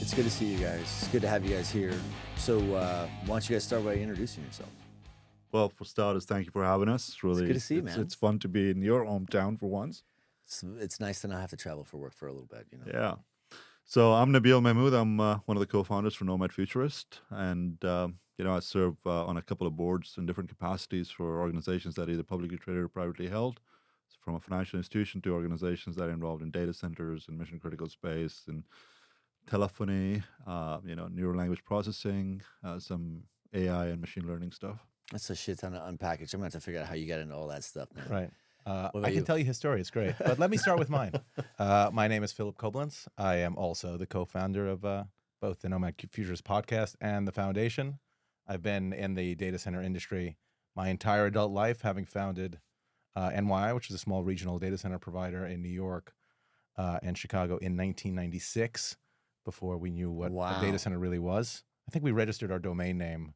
It's good to see you guys. It's good to have you guys here. So why don't you guys start by introducing yourself? Well, for starters, thank you for having us. It's really good to see you, man. It's fun to be in your hometown for once. It's nice to not have to travel for work for a little bit, you know. Yeah. So I'm Nabeel Mahmood. I'm one of the co-founders for Nomad Futurist, and I serve on a couple of boards in different capacities for organizations that are either publicly traded or privately held, so from a financial institution to organizations that are involved in data centers and mission critical space and telephony, neural language processing, some AI and machine learning stuff. That's a shit ton to unpackage. I'm going to have to figure out how you got into all that stuff, man. Right. about I you? can tell you his story. It's great. But let me start with mine. My name is Philip Koblence. I am also the co-founder of both the Nomad Futurist podcast and the foundation. I've been in the data center industry my entire adult life, having founded NY, which is a small regional data center provider in New York and Chicago in 1996, before we knew what a data center really was. I think we registered our domain name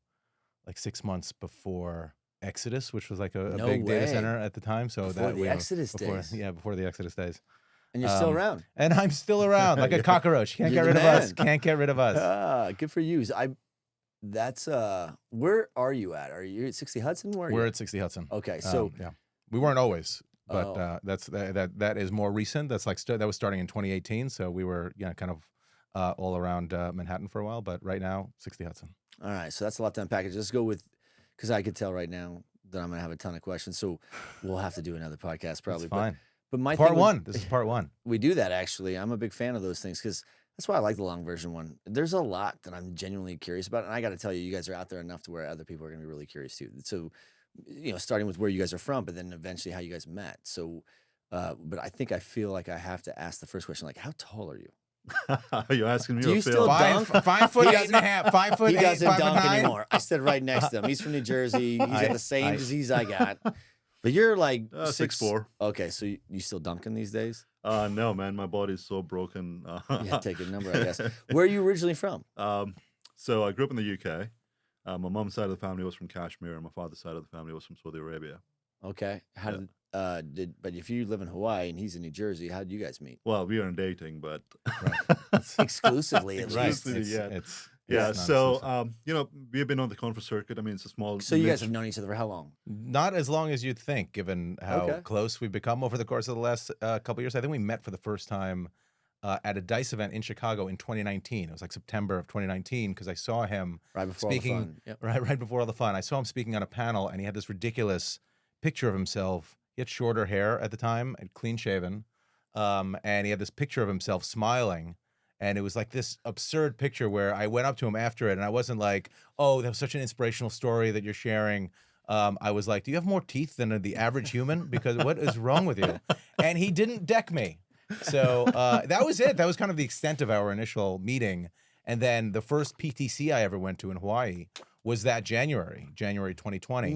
like 6 months before Exodus, which was like a big data center at the time. So before the Exodus days. Yeah, before the Exodus days. And you're still around. And I'm still around like a cockroach. Can't get rid of us. Can't get rid of us. Good for you. That's where are you at? Are you at 60 Hudson? Where are We're you? at 60 Hudson. Okay, so yeah, we weren't always, but that is more recent. That's like that was starting in 2018. So we were kind of all around Manhattan for a while, but right now 60 Hudson. All right, so that's a lot to unpackage. Let's go with, because I could tell right now that I'm gonna have a ton of questions. So we'll have to do another podcast probably. That's fine. But my Part thing one. This is part one. We do that actually. I'm a big fan of those things because that's why I like the long version one. There's a lot that I'm genuinely curious about, and I got to tell you, you guys are out there enough to where other people are gonna be really curious too. So, starting with where you guys are from, but then eventually how you guys met. So, but I feel like I have to ask the first question, like, how tall are you? You're asking me. Do you still dunk? 5 foot 8.5, 5 foot He 8, doesn't 5 foot dunk 9. anymore. I stood right next to him. He's from New Jersey. He's got the same disease I got. But you're like 6'4". Okay, so you still dunking these days? No, man, my body's so broken. Yeah, take a number, I guess. Where are you originally from? So I grew up in the UK. My mom's side of the family was from Kashmir, and my father's side of the family was from Saudi Arabia. Okay. How but if you live in Hawaii and he's in New Jersey, how did you guys meet? Well, we aren't dating, but Exclusively, at least. Yeah. So we've been on the conference circuit. I mean, it's a small. So you guys have known each other for how long? Not as long as you'd think, given how close we've become over the course of the last couple of years. I think we met for the first time at a DICE event in Chicago in 2019. It was like September of 2019 because I saw him speaking right before all the fun. I saw him speaking on a panel, and he had this ridiculous picture of himself. He had shorter hair at the time, and clean shaven, and he had this picture of himself smiling. And it was like this absurd picture where I went up to him after it, and I wasn't like, "Oh, that was such an inspirational story that you're sharing." I was like, "Do you have more teeth than the average human? Because what is wrong with you?" And he didn't deck me. So that was it. That was kind of the extent of our initial meeting. And then the first PTC I ever went to in Hawaii was that January 2020.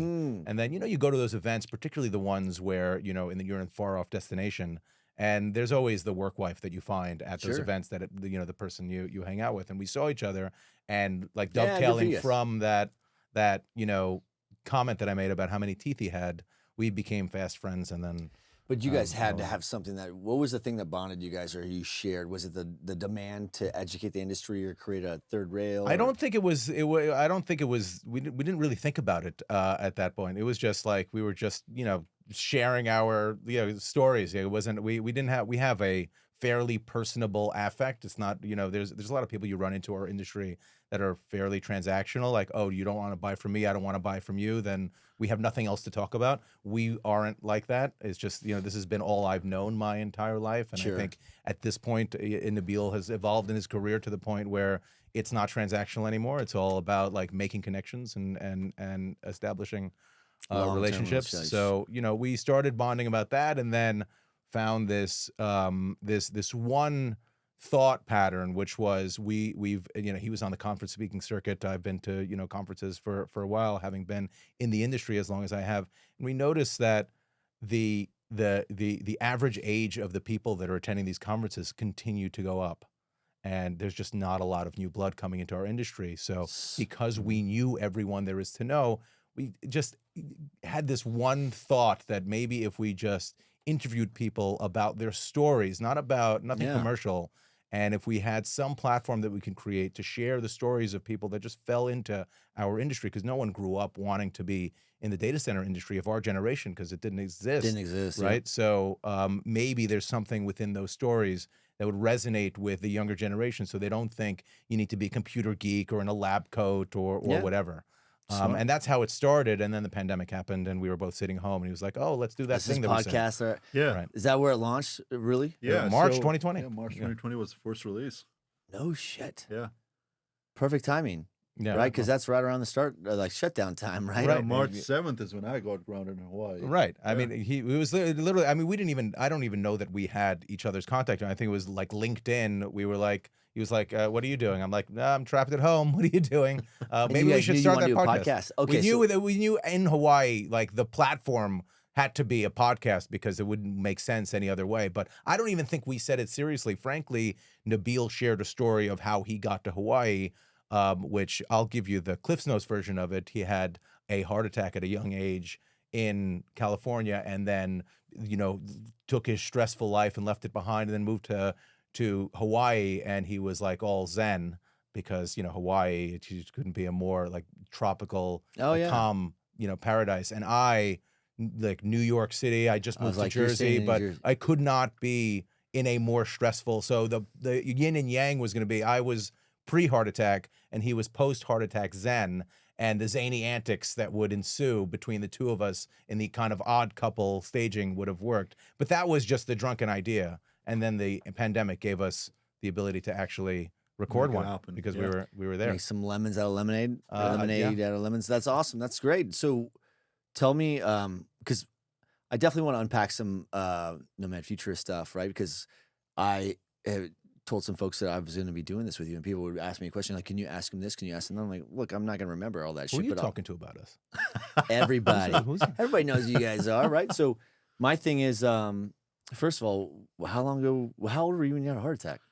And then, you go to those events, particularly the ones where, you're in a far off destination. And there's always the work wife that you find at those events that, the person you hang out with. And we saw each other, and like dovetailing from that comment that I made about how many teeth he had, we became fast friends. And then. But you guys had to have something what was the thing that bonded you guys, or you shared? Was it the demand to educate the industry or create a third rail? I don't think it was. I don't think it was. We didn't really think about it at that point. It was just like we were just sharing our stories. It wasn't. We have a fairly personable affect. It's not. There's a lot of people you run into our industry that are fairly transactional. Like, oh, you don't want to buy from me, I don't want to buy from you. Then we have nothing else to talk about. We aren't like that. It's just, this has been all I've known my entire life. And I think at this point, Nabeel has evolved in his career to the point where it's not transactional anymore. It's all about like making connections and establishing relationships. So, we started bonding about that, and then found this this one thought pattern, which was he was on the conference speaking circuit. I've been to conferences for a while, having been in the industry as long as I have, and we noticed that the average age of the people that are attending these conferences continue to go up, and there's just not a lot of new blood coming into our industry. So because we knew everyone there is to know, we just had this one thought that maybe if we just interviewed people about their stories, nothing commercial, And if we had some platform that we can create to share the stories of people that just fell into our industry, because no one grew up wanting to be in the data center industry of our generation because it didn't exist. Didn't exist, yeah. right? So maybe there's something within those stories that would resonate with the younger generation, so they don't think you need to be a computer geek or in a lab coat or Yeah. whatever. Smart. And that's how it started. And then the pandemic happened, and we were both sitting home, and he was like, "Oh, let's do that This is thing that we said." podcast. Yeah. Right. Is that where it launched? Really? Yeah. March so- 2020. Yeah, March Yeah. 2020 was the first release. No shit. Yeah. Perfect timing, Yeah. right? Because that's right around the start, like shutdown time, right? Yeah, Right. March 7th is when I got grounded in Hawaii. Right. I Yeah. mean, it was literally, I mean, I don't even know that we had each other's contact. I think it was like LinkedIn. We were like, he was like, "What are you doing?" I'm like, "Nah, I'm trapped at home. What are you doing? And Maybe you we guys should knew you start wanted that to do a podcast." Okay, We knew in Hawaii, like the platform had to be a podcast because it wouldn't make sense any other way. But I don't even think we said it seriously. Frankly, Nabeel shared a story of how he got to Hawaii, which I'll give you the Cliff's Notes version of it. He had a heart attack at a young age in California, and then took his stressful life and left it behind, and then moved to Hawaii, and he was like all zen because Hawaii, it just couldn't be a more like tropical, Oh, like, yeah. calm paradise. And I like New York City. I just I was moved to like, you're staying Jersey, in New but Jersey. I could not be in a more stressful. So the yin and yang was going to be, I was pre-heart attack and he was post-heart attack zen, and the zany antics that would ensue between the two of us in the kind of odd couple staging would have worked. But that was just the drunken idea. And then the pandemic gave us the ability to actually record Make it one happen, because yeah. we were there. Make some lemons out of lemonade, or Yeah. lemonade out of lemons. That's awesome. That's great. So tell me, because I definitely want to unpack some Nomad Futurist stuff, right? Because I told some folks that I was going to be doing this with you, and people would ask me a question like, "Can you ask him this? Can you ask him that?" I'm like, "Look, I'm not going to remember all that Who shit." are you but talking to about us? everybody, Who's- everybody knows who you guys are, right? So my thing is, first of all, how long ago? How old were you when you had a heart attack?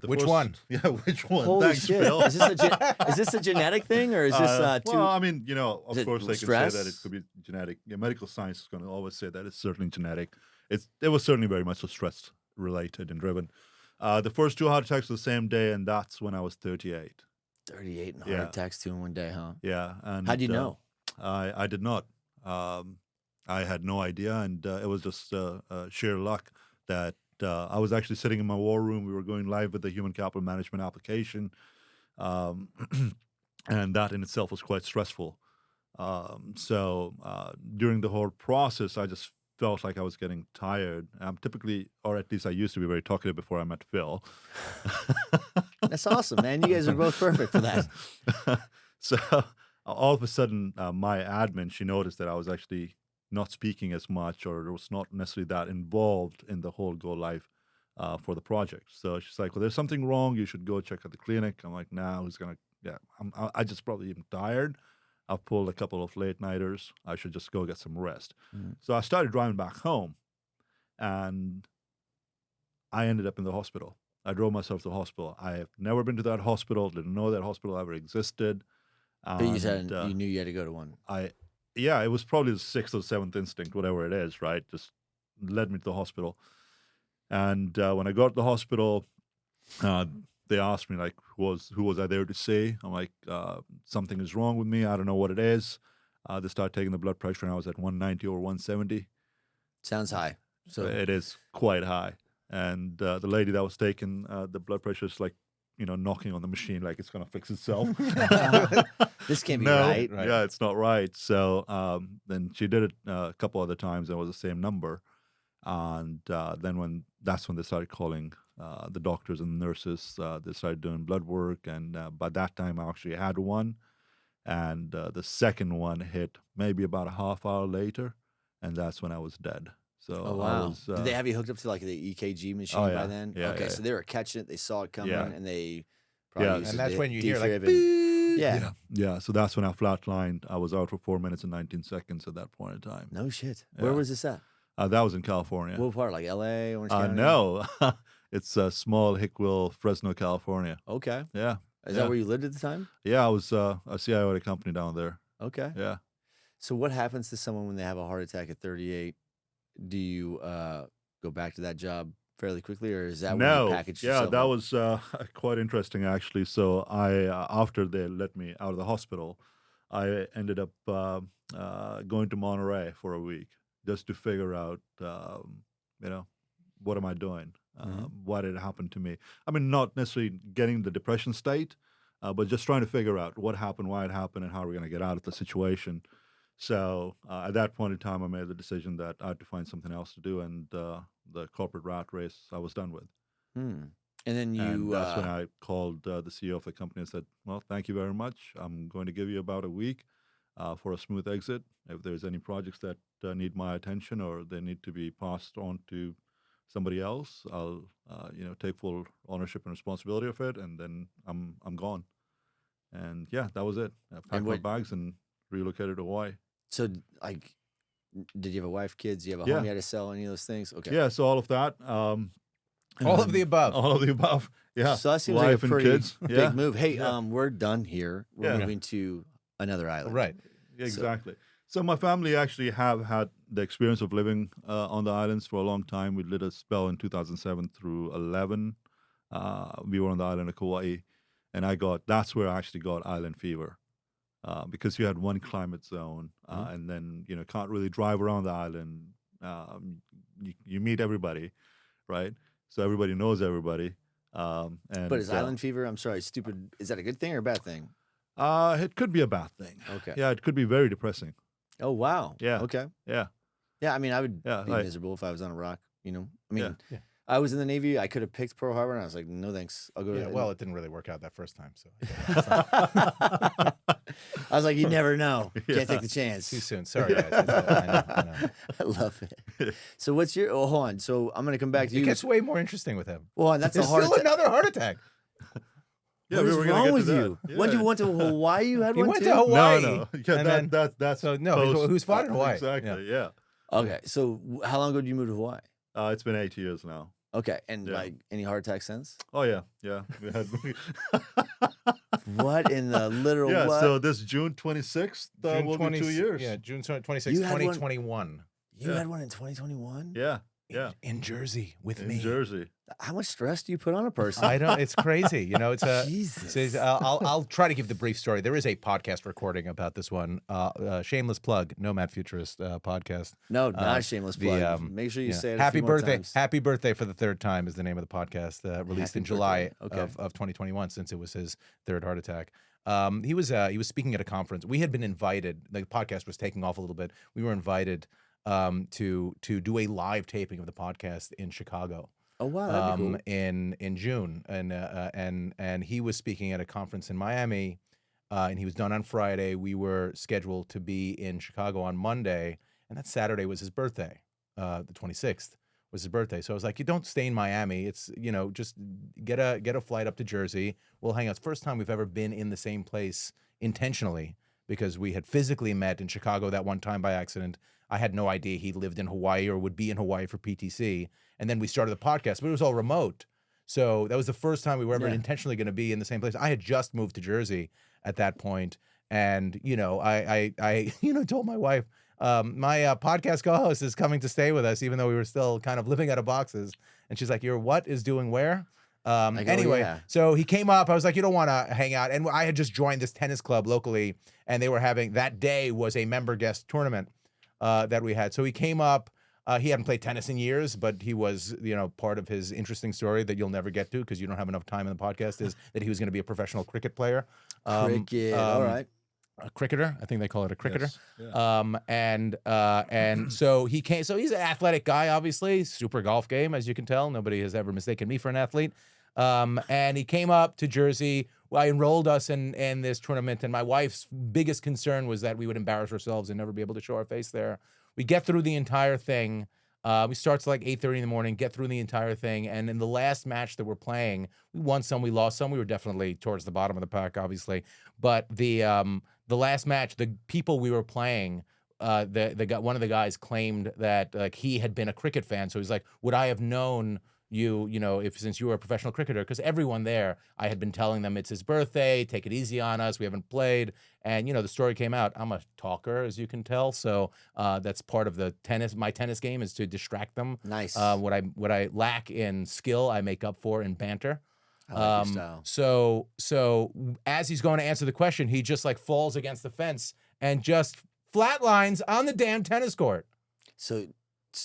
Which one? Yeah, which one? Holy Thanks, shit! Phil. Is this a genetic thing, or is this too? Well, I mean, Is of it course they can stress? say that it could be genetic. Yeah, medical science is going to always say that it's certainly genetic. It was certainly very much so stress related and driven. The first two heart attacks were the same day, and that's when I was 38. 38 and Yeah. heart attacks, 2 in one day, huh? Yeah, and How'd you know? I did not. I had no idea, and it was just sheer luck that I was actually sitting in my war room. We were going live with the human capital management application, and that in itself was quite stressful. So during the whole process, I just felt like I was getting tired. I'm typically, or at least I used to be very talkative before I met Phil. That's awesome, man. You guys are both perfect for that. So all of a sudden, my admin, she noticed that I was actually not speaking as much, or was not necessarily that involved in the whole go live for the project. So she's like, "Well, there's something wrong. You should go check at the clinic." I'm like, "Nah, who's gonna? Yeah, I just probably am tired. I've pulled a couple of late nighters. I should just go get some rest." Mhm. So I started driving back home, and I ended up in the hospital. I drove myself to the hospital. I have never been to that hospital. Didn't know that hospital ever existed. But you said And, you knew you had to go to one. yeah, it was probably the sixth or seventh instinct, whatever it is, right? Just led me to the hospital. And when I got to the hospital, they asked me like, who was I there to see? I'm like, something is wrong with me. I don't know what it is. They started taking the blood pressure, and I was at 190 over 170. Sounds high. So It is quite high. And the lady that was taking the blood pressure is like, knocking on the machine like it's going to fix itself. this can't be No, right. Right. yeah, it's not right. So then she did it a couple other times, and it was the same number. And then that's when they started calling the doctors and the nurses. They started doing blood work, and by that time I actually had one, and the second one hit maybe about a half hour later, and that's when I was dead. So Oh I wow! was, Did they have you hooked up to like the EKG machine Oh, by yeah. then? Yeah, okay, yeah, so they were catching it. They saw it coming, Yeah. and they probably Yeah. used And the that's when you hear like, defib and- "Beep." yeah. Yeah, so that's when I flatlined. I was out for 4 minutes and 19 seconds at that point in time. No shit. Where Yeah. was this at? That was in California. What part? Like L.A., Orange County? No, it's small Hickwell, Fresno, California. Okay. Yeah. Is Yeah. that where you lived at the time? Yeah, I was a CIO at a company down there. Okay. Yeah. So what happens to someone when they have a heart attack at 38? Do you go back to that job fairly quickly, or is that when you No, packaged yeah, yourself that up? was quite interesting actually. So I, after they let me out of the hospital, I ended up going to Monterey for a week just to figure out, you know, what am I doing? Mhm. Why did it happen to me? I mean, not necessarily getting the depression state, but just trying to figure out what happened, why it happened, and how we're going to get out of the situation. So at that point in time, I made the decision that I had to find something else to do, and the corporate rat race I was done with. Hmm. And then And you, that's when I called the CEO of the company and said, "Well, thank you very much. I'm going to give you about a week for a smooth exit. If there's any projects that need my attention or they need to be passed on to somebody else, I'll take full ownership and responsibility of it, and then I'm gone." And yeah, that was it. I and packed my what, bags and relocated to Hawaii. so like, did you have a wife, kids? Do you have a home Yeah, you had to sell? Any of those things? Okay. yeah. So all of that, All of the and above. all of the above. Yeah, So that seems like a wife and pretty kids. big Yeah, move. Hey, yeah. we're done here. We're Yeah. moving to another island. Right. Yeah, So, exactly. So my family actually have had the experience of living on the islands for a long time. We did a spell in 2007 through 11. We were on the island of Kauai, and that's where I actually got island fever because you had one climate zone, Mhm. and then can't really drive around the island. You meet everybody, right? So everybody knows everybody, but and is island fever, I'm sorry, stupid, is that a good thing or a bad thing? it could be a bad thing. Okay. Yeah, it could be very depressing. Oh, wow. Yeah, Okay. yeah, Yeah, I mean, I would yeah. be Like, miserable if I was on a rock, I yeah. mean, Yeah. I was in the Navy. I could have picked Pearl Harbor, and I was like, no, thanks. I'll go Yeah. to Well, it didn't really work out that first time, so I was like, you never know. Can't take the too chance. soon. Sorry, guys. I know. I know. I love it. So what's your, oh, hold on. So I'm going to come back to It you. gets way more interesting with him. Well, and that's a There's heart still attack. another heart attack. Yeah, What we is were gonna wrong get with to that. you? When you Yeah. went to Hawaii, you had He one went too? to Hawaii. No. Yeah, and then, that's so no, post- who's fought in Hawaii? Exactly. Yeah. Okay. So how long ago did you move to Hawaii? It's been 8 years now. Okay. And Yeah. like any heart attacks since? Oh yeah, yeah. We had, What in the literal yeah. what? So this June 26th June will be 2 years. Yeah, June 26, You had one- 2021. You Yeah. had one in 2021? Yeah. Yeah. In Jersey with In me. Jersey. How much stress do you put on a person? I don't. It's crazy. It's a. Jesus. So I'll try to give the brief story. There is a podcast recording about this one. Shameless plug. Nomad Futurist podcast. No, not a shameless the, plug. Make sure you Yeah. say it. Happy a few more birthday! times. Happy birthday for the third time is the name of the podcast. Released Happy in July birthday. Okay. of 2021, since it was his third heart attack. He was speaking at a conference. We had been invited. The podcast was taking off a little bit. We were invited to do a live taping of the podcast in Chicago. Oh wow, that'd be cool. in June, and he was speaking at a conference in Miami, and he was done on Friday. We were scheduled to be in Chicago on Monday, and that Saturday was his birthday. The 26th was his birthday. So I was like, you don't stay in Miami. It's just get a flight up to Jersey. We'll hang out. It's the first time we've ever been in the same place intentionally, because we had physically met in Chicago that one time by accident. I had no idea he lived in Hawaii or would be in Hawaii for PTC. And then we started the podcast, but it was all remote. So that was the first time we were ever Yeah. intentionally going to be in the same place. I had just moved to Jersey at that point, and I told my wife, my podcast co-host is coming to stay with us, even though we were still kind of living out of boxes. And she's like, "Your what is doing where?" Like, oh, Anyway, yeah. so he came up. I was like, "You don't want to hang out?" And I had just joined this tennis club locally, and they were having, that day was a member guest tournament that we had. So he came up. He hadn't played tennis in years, but he was, part of his interesting story that you'll never get to because you don't have enough time in the podcast is that he was going to be a professional cricket player. Cricket. All right. A cricketer. I think they call it a cricketer. Yes. Yeah. And so he came. So he's an athletic guy, obviously. Super golf game, as you can tell. Nobody has ever mistaken me for an athlete. And he came up to Jersey. Well, I enrolled us in this tournament, and my wife's biggest concern was that we would embarrass ourselves and never be able to show our face there. We get through the entire thing. We start to like 8:30 in the morning, get through the entire thing. And in the last match that we're playing, we won some, we lost some. We were definitely towards the bottom of the pack, obviously. But the last match, the people we were playing, the guy, one of the guys claimed that like he had been a cricket fan. So he's like, would I have known, you know, if since you were a professional cricketer, because everyone there, I had been telling them it's his birthday, take it easy on us, we haven't played, and you know, the story came out. I'm a talker, as you can tell, so that's part of the tennis. My tennis game is to distract them. Nice. What I lack in skill, I make up for in banter. I like your style. So as he's going to answer the question, he just like falls against the fence and just flatlines on the damn tennis court. So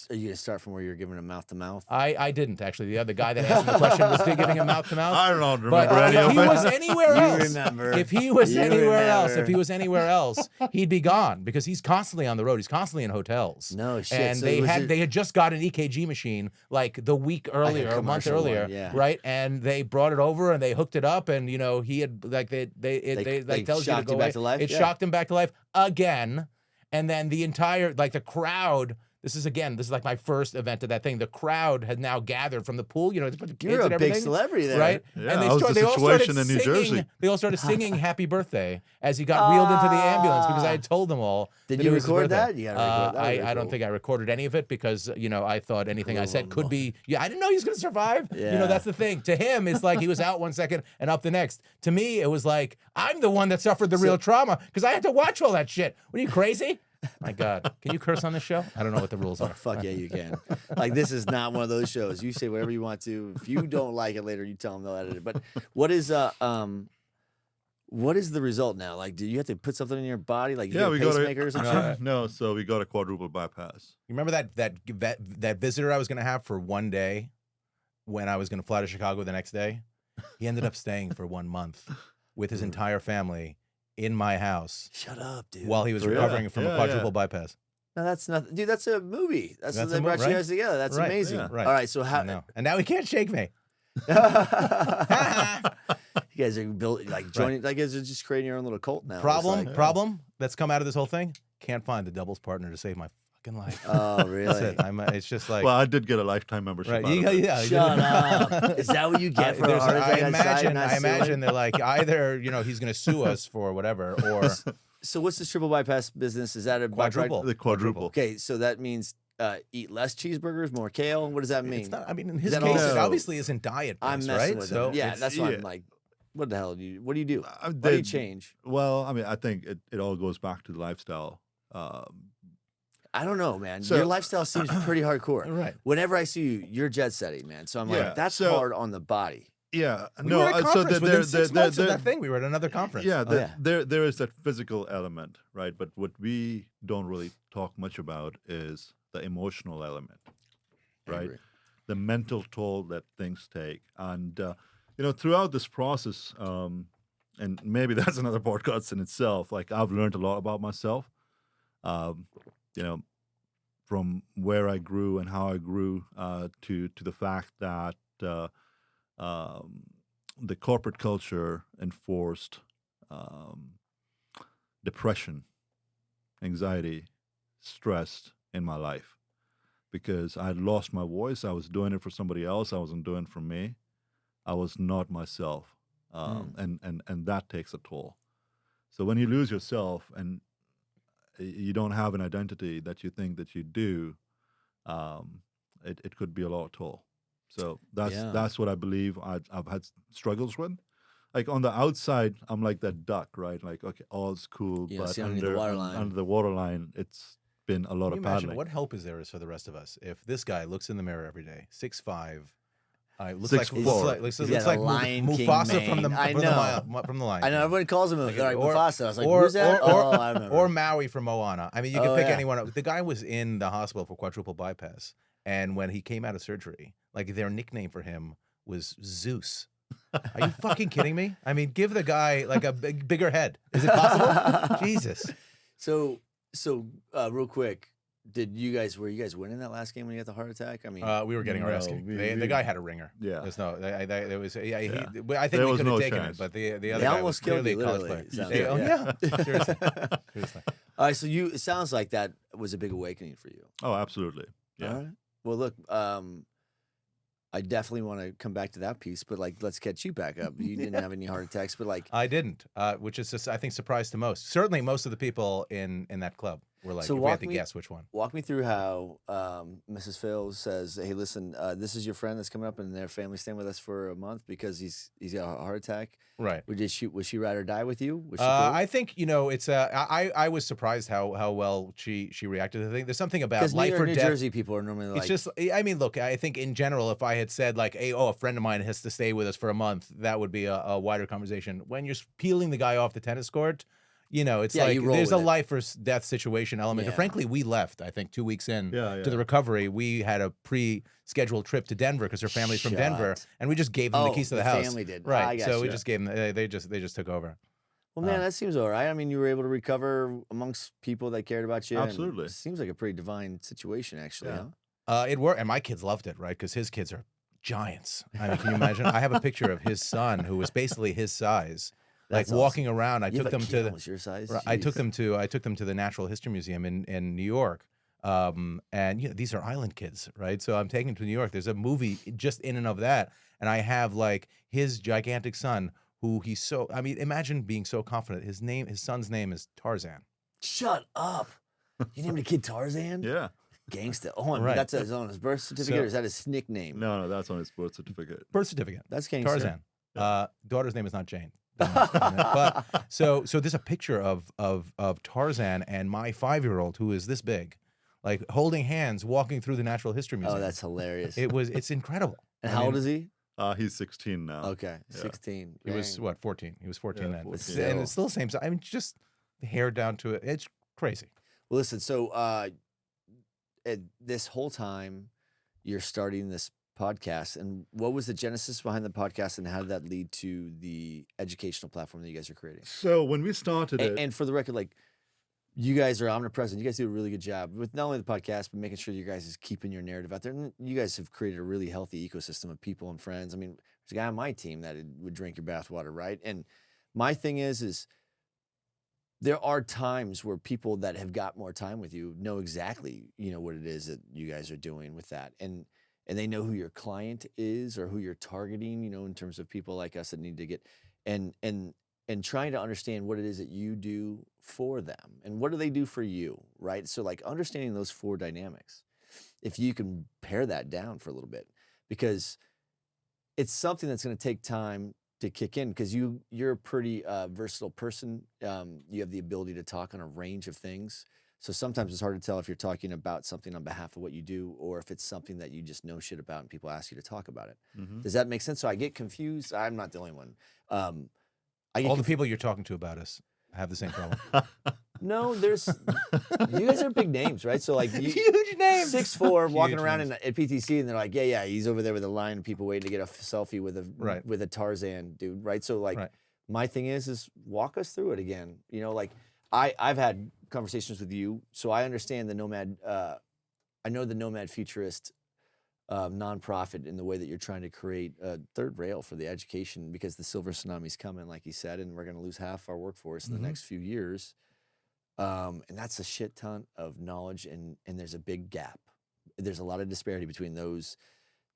are you gonna start from where you're giving him mouth to mouth? I didn't actually. The other guy that asked me the question was giving him mouth to mouth. I don't remember But any if of he it. was anywhere else, remember. if he was You anywhere else, remember. if he was anywhere else, he'd be gone because he's constantly on the road. He's constantly in hotels. No shit. And So they was had it- they had just got an EKG machine like the week earlier, a month commercial one, earlier, yeah. right? And they brought it over and they hooked it up, and you know he had like they like tells you to shocked go you back away. to life? It Yeah. shocked him back to life again, and then the entire like the crowd. This is like my first event of that thing. The crowd had now gathered from the pool. You know, it's a bunch of kids You're and a big everything. celebrity there. Right? Yeah, and how's the they all started situation in New singing. Jersey? They all started singing "Happy Birthday" as he got wheeled into the ambulance because I had told them all. Did that you it was his record birthday. that? You gotta record that. Very I don't cool. think I recorded any of it because you know I thought anything I said could Cool. be. Yeah, I didn't know he was going to survive. You Yeah. know, that's the thing. To him, it's like he was out one second and up the next. To me, it was like I'm the one that suffered the real trauma because I had to watch all that shit. What are you crazy? My God, can you curse on this show? I don't know what the rules Oh, are. fuck yeah, you can. Like, this is not one of those shows. You say whatever you want to. If you don't like it later, you tell them they'll edit it. But what is the result now? Like, do you have to put something in your body? Like, you Yeah, get a we got pacemaker or something? no. So we got a quadruple bypass. You remember that visitor I was going to have for one day when I was going to fly to Chicago the next day? He ended up staying for 1 month with his entire family in my house Shut up, dude. while he was For real? recovering from Yeah, a quadruple yeah. bypass. No, that's not. Dude, that's a movie. That's That's they a brought movie, you right? guys together. That's Right, amazing. yeah. Right. All right, so I how? know. And now he can't shake me. You guys are built like joining. Like, you guys are just creating your own little cult now. It's like- Problem that's come out of this whole thing. Can't find the doubles partner to save my fucking life. Oh, That's really? it. It's just like Well, I did get a lifetime membership. right. out of it. Yeah. Shut up. Is that what you get for a There's- heart attack? I imagine. not I imagine suing? they're like either he's going to sue us for whatever or So what's this triple bypass business? Is that a Quadruple. The quadruple. Okay, so that means eat less cheeseburgers, more kale. What does that mean? It's not. I mean, in his that case, it also- obviously isn't diet I'm based, messing right? with So it. Yeah, it's- that's why I'm yeah. like, what the hell do you? What do you do? Why do you They- change? Well, I mean, I think it all goes back to the lifestyle. I don't know, man. So- Your lifestyle seems pretty hardcore. Right. Whenever I see you, you're jet setting, man. So I'm Yeah, like, that's so- hard on the body. Yeah, We were at a conference within 6 months of that thing. We were at another conference. Yeah, Oh, yeah. there is that physical element, right? But what we don't really talk much about is the emotional element, I right? agree. The mental toll that things take, and throughout this process, and maybe that's another podcast in itself. Like I've learned a lot about myself, from where I grew and how I grew to the fact that. The corporate culture enforced depression, anxiety, stress in my life because I had lost my voice. I was doing it for somebody else. I wasn't doing it for me. I was not myself, and that takes a toll. So when you lose yourself and you don't have an identity that you think that you do, it could be a lot of toll. So that's what I believe I've had struggles with. Like on the outside, I'm like that duck, right? Like, okay, all's cool, Yeah, but see underneath the waterline. under the waterline, it's been a lot Can you of imagine paddling. what help is there for the rest of us if this guy looks in the mirror every day, 6'5", looks 6'4". like He's looks got a like Lion King Mufasa from the mane. I from know. the Lion I know King. everyone calls him Like, like or- Mufasa. I was like, or- who's that? or- Oh, I remember. Or Maui from Moana. I mean, you can Oh, pick yeah. anyone. The guy was in the hospital for quadruple bypass, and when he came out of surgery, like their nickname for him was Zeus. Are you fucking kidding me? I mean, give the guy like a bigger head. Is it possible? Jesus. So real quick, were you guys winning that last game when you got the heart attack? I mean, We were getting our ass No, kicked. we- The guy had a ringer. Yeah. There's no. There was. Yeah. I think There we was could have no taken chance. it, but the other they guy was almost killed clearly you, a college literally. player. it sounds Oh like, yeah. Seriously. Seriously. All right, so it sounds like that was a big awakening for you. Oh, absolutely. Yeah. All right. Well, look, I definitely want to come back to that piece, but like, let's catch you back up. You didn't have any heart attacks, but like, I didn't, which is just, I think surprised to most. Certainly, most of the people in that club. We're like, So if we had to guess which one. walk me through how Mrs. Phil says, "Hey, listen, this is your friend that's coming up, and their family's staying with us for a month because he's got a heart attack." Right. Was she ride or die with you? Was she cool? I think it's I was surprised how well she reacted. I think there's something about Because life or New death. Jersey people are normally like, It's just, I mean, look, I think in general, if I had said like, hey, oh, a friend of mine has to stay with us for a month, that would be a wider conversation. When you're peeling the guy off the tennis court, it's Yeah, like you roll there's a with it. life or death situation element. And Yeah. frankly, we left, I think, 2 weeks in Yeah, to the recovery. We had a pre-scheduled trip to Denver because her family's from Denver, Shut. and we just gave them the keys to the house. family did. I Right. got So we you. just gave them, they just took over. Well, man, that seems all right. I mean, you were able to recover amongst people that cared about you. and Absolutely. it seems like a pretty divine situation, actually. Yeah. Huh? It worked, and my kids loved it, right? Because his kids are giants. I mean, can you imagine? I have a picture of his son who was basically his size, like That's walking around. I You took have a them kid to the, almost your size. I took Jeez. them to the Natural History Museum in New York. And these are island kids, right? So I'm taking them to New York. There's a movie just in and of that, and I have like his gigantic son, who he's so. I mean, imagine being so confident. His son's name is Tarzan. Shut up. You named a kid Tarzan? Yeah. Gangsta. Oh, and Right. that's on his birth certificate, So- or is that his nickname? No, that's on his birth certificate. Birth certificate. That's gangsta. Tarzan. Daughter's name is not Jane. But so there's a picture of Tarzan and my 5-year-old, who is this big, like holding hands, walking through the Natural History Museum. Oh, that's hilarious. It's incredible. And how old is he? He's 16 now. Okay, Yeah. 16. He was Dang. what, 14? He was 14 Yeah, then. 14. And it's still the same size. I mean, just the hair down to it. It's crazy. Well, listen, so this whole time you're starting this podcast, and what was the genesis behind the podcast, and how did that lead to the educational platform that you guys are creating? So when we started it, And for the record, like, you guys are omnipresent. You guys do a really good job with not only the podcast, but making sure you guys is keeping your narrative out there. And you guys have created a really healthy ecosystem of people and friends. I mean, there's a guy on my team that would drink your bathwater, right? And my thing is there are times where people that have got more time with you know exactly, what it is that you guys are doing with that. And they know who your client is or who you're targeting, in terms of people like us that need to get and trying to understand what it is that you do for them and what do they do for you, right? So like understanding those 4 dynamics, if you can pare that down for a little bit, because it's something that's going to take time to kick in, because you're a pretty versatile person. You have the ability to talk on a range of things. So sometimes it's hard to tell if you're talking about something on behalf of what you do, or if it's something that you just know shit about and people ask you to talk about it. Mhm. Does that make sense? So I get confused. I'm not the only one. I get All the people you're talking to about us have the same problem. No, there's you guys are big names, right? So like Huge names. 6'4", walking Huge around names. at PTC, and they're like, yeah, he's over there with a line of people waiting to get a selfie with Right. a Tarzan dude, right? So like, Right. my thing is walk us through it again. Like I've had conversations with you, so I understand the Nomad. I know the Nomad Futurist nonprofit in the way that you're trying to create a third rail for the education, because the silver tsunami's coming, like you said, and we're going to lose half our workforce in the next few years. And that's a shit ton of knowledge, and there's a big gap. There's a lot of disparity between those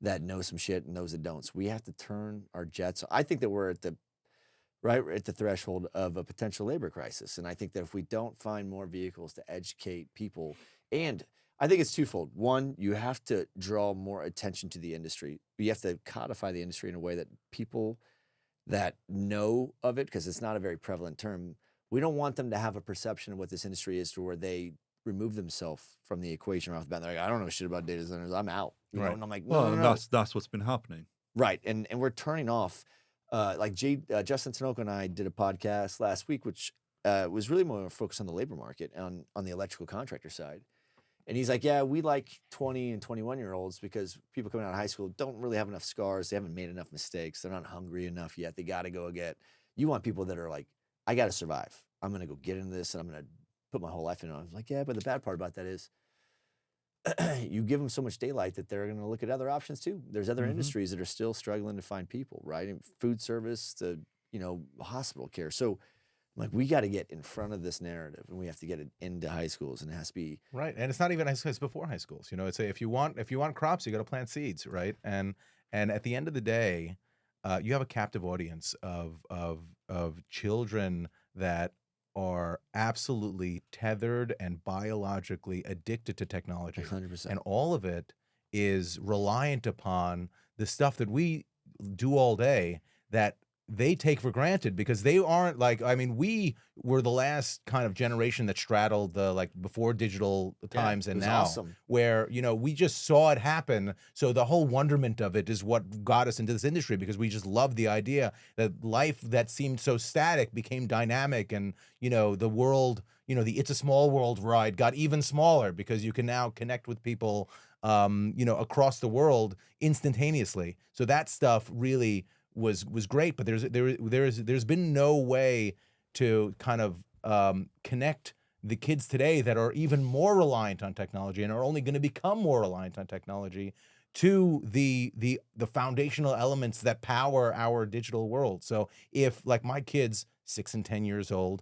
that know some shit and those that don't. So we have to turn our jets. I think that we're at the threshold of a potential labor crisis, and I think that if we don't find more vehicles to educate people, and I think it's twofold. One, you have to draw more attention to the industry. You have to codify the industry in a way that people that know of it, because it's not a very prevalent term, we don't want them to have a perception of what this industry is to where they remove themselves from the equation right off the bat. They're like, I don't know shit about data centers. I'm out. Right. And I'm like, no, well, no, no. that's what's been happening. Right. And we're turning off. Like Justin Tinoco and I did a podcast last week, which was really more focused on the labor market, on the electrical contractor side. And he's like, yeah, we like 20 and 21-year-olds because people coming out of high school don't really have enough scars. They haven't made enough mistakes. They're not hungry enough yet. They got to go get. You want people that are like, I got to survive. I'm going to go get into this, and I'm going to put my whole life into it. I'm like, yeah, but the bad part about that is you give them so much daylight that they're going to look at other options too. There's other industries that are still struggling to find people, right? And food service to, hospital care. So like, we got to get in front of this narrative, and we have to get it into high schools, and it has to be Right, and it's not even high schools, it's before high schools. It's if you want crops, you got to plant seeds, right? And at the end of the day, you have a captive audience of children that are absolutely tethered and biologically addicted to technology, 100%. and all of it is reliant upon the stuff that we do all day that they take for granted because they aren't like, I mean, we were the last kind of generation that straddled the like before digital Yeah, times it and was now, awesome. where, you know, we just saw it happen. So the whole wonderment of it is what got us into this industry, because we just loved the idea that life that seemed so static became dynamic, and, you know, the world, you know, the It's a Small World ride got even smaller because you can now connect with people, you know, across the world instantaneously. So that stuff really was great, but there's been no way to kind of connect the kids today that are even more reliant on technology and are only going to become more reliant on technology to the foundational elements that power our digital world. So if, like, my kids, 6 and 10 years old,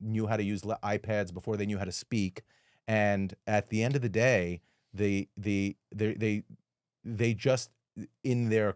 knew how to use iPads before they knew how to speak, and at the end of the day, they just, in their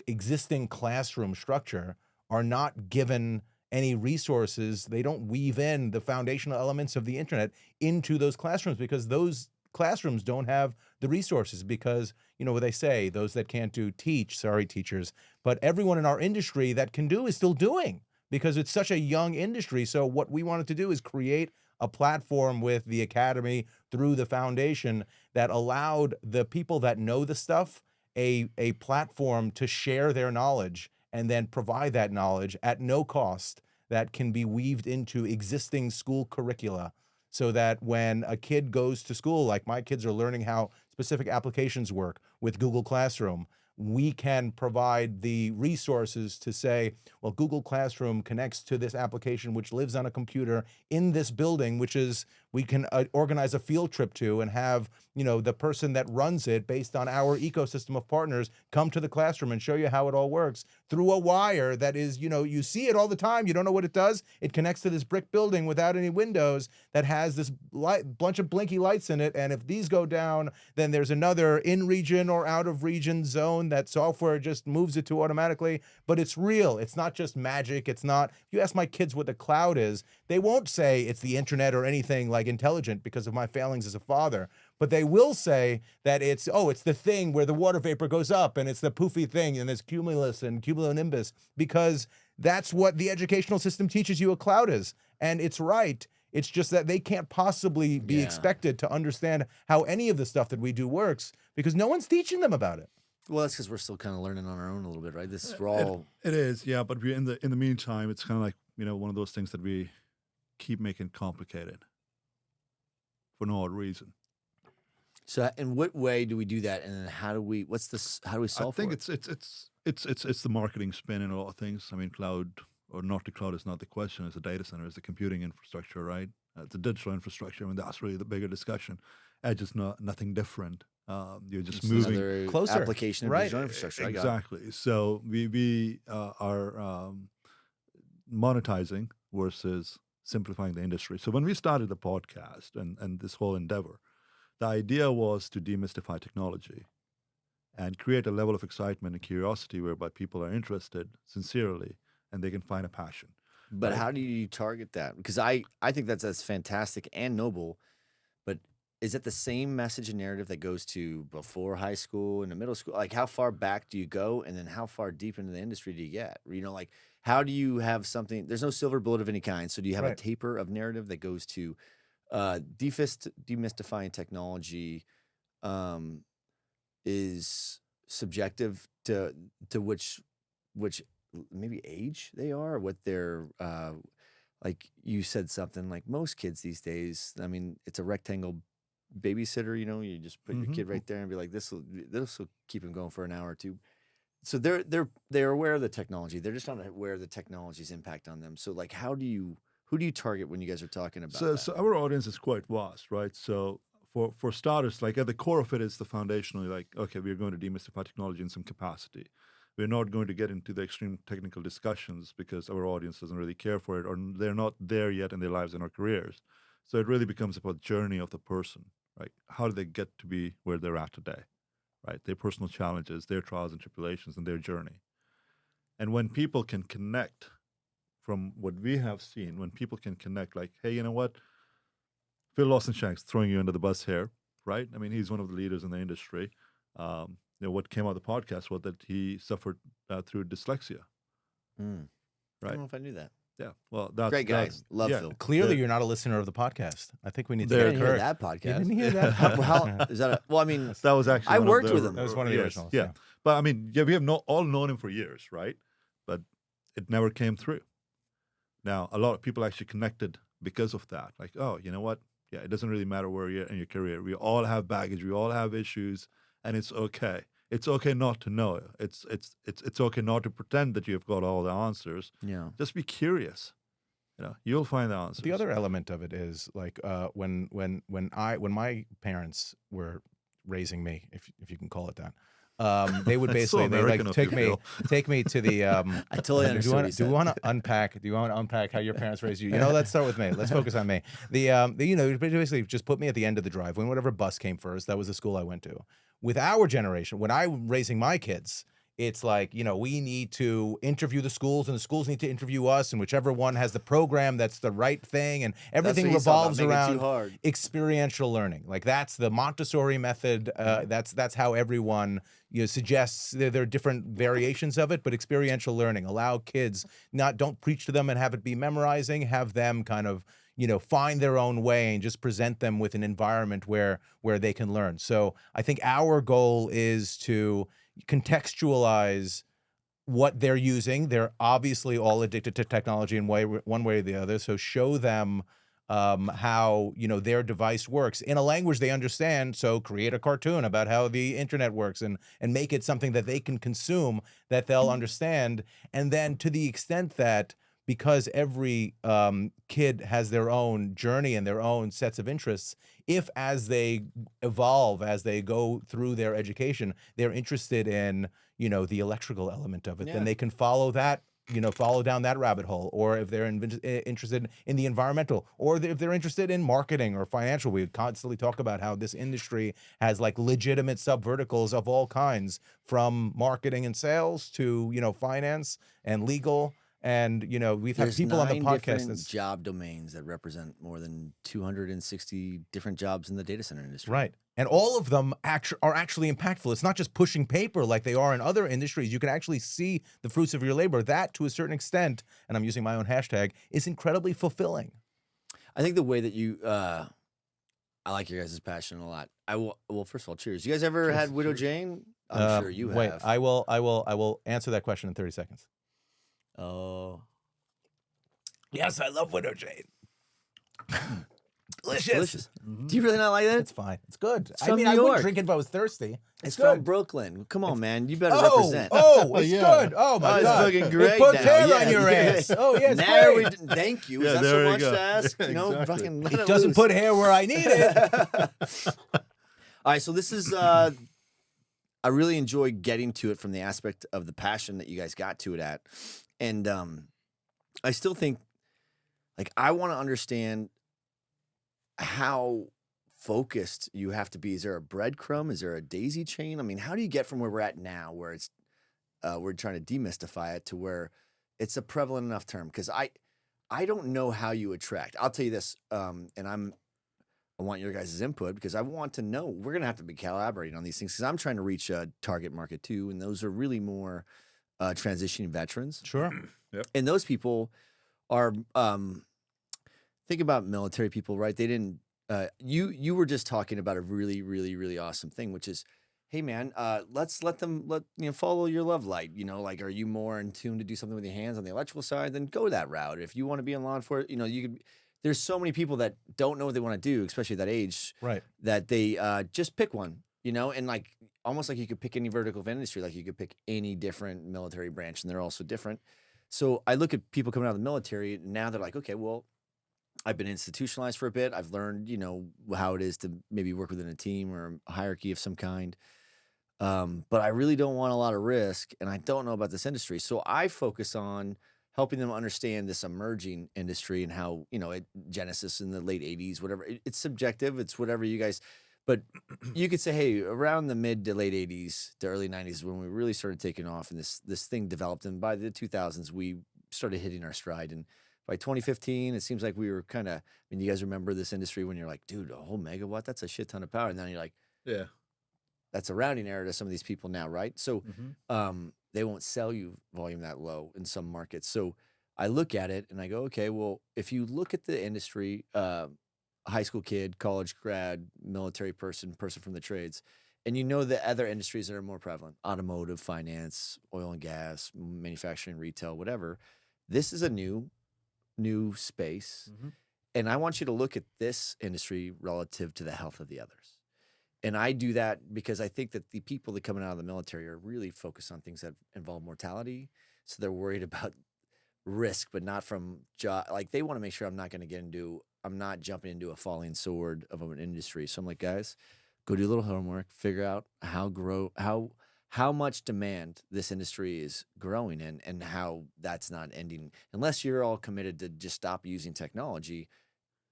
existing classroom structure, are not given any resources. They don't weave in the foundational elements of the internet into those classrooms because those classrooms don't have the resources, because, you know what they say, those that can't do teach. Sorry, teachers, but everyone in our industry that can do is still doing, because it's such a young industry. So what we wanted to do is create a platform with the academy through the foundation that allowed the people that know the stuff a platform to share their knowledge, and then provide that knowledge at no cost that can be weaved into existing school curricula, so that when a kid goes to school, like my kids are learning how specific applications work with Google Classroom, we can provide the resources to say, well, Google Classroom connects to this application which lives on a computer in this building, which is, we can organize a field trip to and have, you know, the person that runs it, based on our ecosystem of partners, come to the classroom and show you how it all works through a wire that is, you know, you see it all the time. You don't know what it does. It connects to this brick building without any windows that has this bunch of blinky lights in it. And if these go down, then there's another in region or out of region zone that software just moves it to automatically. But it's real. It's not just magic. It's not, if you ask my kids what the cloud is, they won't say it's the internet or anything like intelligent because of my failings as a father. But they will say that it's, oh, it's the thing where the water vapor goes up, and it's the poofy thing, and there's cumulus and cumulonimbus, because that's what the educational system teaches you a cloud is. And it's right. It's just that they can't possibly be Yeah. expected to understand how any of the stuff that we do works, because no one's teaching them about it. Well, that's because we're still kind of learning on our own a little bit, right? This is we're It, all it is, yeah. But we in the meantime, it's kind of like, you know, one of those things that we keep making complicated for no odd reason. so. In what way do we do that, and then how do we? What's this? How do we I solve think for it? it's the marketing spin in a lot of things. I mean, cloud or not the cloud is not the question. It's a data center. It's a computing infrastructure, right? It's a digital infrastructure. I mean, that's really the bigger discussion. Edge is nothing different. You're just It's moving another Closer, application of right. digital infrastructure. I got it. exactly. So we are monetizing versus simplifying the industry. So when we started the podcast and this whole endeavor, the idea was to demystify technology and create a level of excitement and curiosity whereby people are interested sincerely and they can find a passion. But Right. how do you target that? Because I think that's fantastic and noble. But is it the same message and narrative that goes to before high school and the middle school? Like, how far back do you go, and then how far deep into the industry do you get? You know, like, how do you have something? There's no silver bullet of any kind. So do you have a Right. taper of narrative that goes to demystifying technology? Um, is subjective to which maybe age they are, or what they're like you said something like most kids these days. I mean, it's a rectangle babysitter. You know, you just put your Mhm. kid right there and be like, this will keep him going for an hour or two. So they're aware of the technology. They're just not aware of the technology's impact on them. So like, who do you target when you guys are talking about So, that? so our audience is quite vast, right? So for starters, like at the core of it is the foundational, like, okay, we're going to demystify technology in some capacity. We're not going to get into the extreme technical discussions because our audience doesn't really care for it, or they're not there yet in their lives and our careers. So it really becomes about the journey of the person, right? How do they get to be where they're at today, right? Their personal challenges, their trials and tribulations, and their journey. And when people can connect from what we have seen, when people can connect, like, hey, you know what? Phil Lawson-Shanks, throwing you under the bus here, right? I mean, he's one of the leaders in the industry. What came out of the podcast was that he suffered through dyslexia, Mm. I right? don't know if I knew that. Yeah. Well, that's Great guy. that's Love yeah. Phil. Clearly, The- you're not a listener of the podcast. I think we need to There- I get didn't hear Kirk. that You podcast. didn't hear that? How is that? Well, I mean, That was actually I one worked of the, with him. That was one of the yes, originals, Yeah. yeah. But I mean, yeah, we have all known him for years, right? But it never came through. Now, a lot of people actually connected because of that. Like, oh, you know what? Yeah, it doesn't really matter where you're in your career. We all have baggage. We all have issues, and it's okay. It's okay not to know. It's okay not to pretend that you've got all the answers. yeah. Just be curious. You'll find the answers. The other element of it is like when my parents were raising me, if you can call it that, they would That's so basically American of you, Phil. take me to the. I totally understand what he Do said. you want to unpack? Do you want to unpack how your parents raised you? Let's start with me. Let's focus on me. Basically just put me at the end of the drive when whatever bus came first. That was the school I went to. With our generation, when I'm raising my kids, it's like, we need to interview the schools and the schools need to interview us, and whichever one has the program that's the right thing, and everything That's what he saw about revolves making it around too hard. experiential learning. Like that's the Montessori method. That's how everyone suggests. There are different variations of it, but experiential learning. Allow kids, don't preach to them and have it be memorizing. Have them kind of find their own way and just present them with an environment where they can learn. So I think our goal is to contextualize what they're using. They're obviously all addicted to technology in one way or the other. So show them how their device works in a language they understand. So create a cartoon about how the internet works and make it something that they can consume, that they'll understand. And then to the extent that, because every kid has their own journey and their own sets of interests, if as they evolve, as they go through their education, they're interested in the electrical element of it, Yeah. then they can follow that, follow down that rabbit hole. Or if they're interested in the environmental, or if they're interested in marketing or financial, we constantly talk about how this industry has like legitimate sub-verticals of all kinds, from marketing and sales to finance and legal. And we've had There's people on the 9 podcast different that's job domains that represent more than 260 different jobs in the data center industry. right, and all of them are actually impactful. It's not just pushing paper like they are in other industries. You can actually see the fruits of your labor. That, to a certain extent, and I'm using my own hashtag, is incredibly fulfilling. I think the way that you, I like your guys' passion a lot. Well, first of all, cheers. You guys ever Cheers, had Widow cheers. Jane? I'm sure you have. Wait, I will answer that question in 30 seconds. Oh, Yes, I love Widow Jane. it's Delicious. delicious. Do you really not like that? It's fine. It's good. It's I from mean, New I would York. drink it if I was thirsty. It's good. from Brooklyn. Come on, man. You better Oh, represent. it's Yeah. good. Oh my it's god, fucking great It puts now. hair Yeah, on your yeah. ass. Oh yeah, it's Now great. thank you. Yeah, Is that there so you much go. to ask? Exactly. Fucking let It doesn't loose. put hair where I need it. All right, so this is I really enjoy getting to it from the aspect of the passion that you guys got to it at. And I still think, like, I want to understand how focused you have to be. Is there a breadcrumb? Is there a daisy chain? I mean, how do you get from where we're at now, where it's we're trying to demystify it, to where it's a prevalent enough term? Because I don't know how you attract. I'll tell you this, and I want your guys' input, because I want to know. We're going to have to be collaborating on these things, because I'm trying to reach a target market too, and those are really more transitioning veterans. Sure. And those people are, think about military people, right? They didn't, you were just talking about a really, really, really awesome thing, which is, hey man, let's let them follow your love light. Like, are you more in tune to do something with your hands on the electrical side? Then go that route. If you want to be in law enforcement, you could. There's so many people that don't know what they want to do, especially at that age, Right. that they just pick one, and like almost like you could pick any vertical of industry, like you could pick any different military branch, and they're also different. So I look at people coming out of the military, and now they're like, okay, well, I've been institutionalized for a bit. I've learned, how it is to maybe work within a team or a hierarchy of some kind. But I really don't want a lot of risk, and I don't know about this industry. So I focus on helping them understand this emerging industry and how, Genesis in the late 80s, whatever. It's subjective. It's whatever you guys, but you could say, hey, around the mid to late 80s to early 90s, when we really started taking off and this thing developed. And by the 2000s, we started hitting our stride. And by 2015, it seems like we were kind of, I mean, you guys remember this industry when you're like, dude, a whole megawatt, that's a shit ton of power. And then you're like, Yeah. that's a rounding error to some of these people now, right? So Mm-hmm. they won't sell you volume that low in some markets. So I look at it and I go, okay, well, if you look at the industry, high school kid, college grad, military person, person from the trades, and you know the other industries that are more prevalent, automotive, finance, oil and gas, manufacturing, retail, whatever. This is a new space. Mm-hmm. And I want you to look at this industry relative to the health of the others. And I do that because I think that the people that coming out of the military are really focused on things that involve mortality. So they're worried about risk, but not from job. Like they want to make sure I'm not jumping into a falling sword of an industry. So I'm like, guys, go do a little homework, figure out how much demand this industry is growing in and how that's not ending. Unless you're all committed to just stop using technology,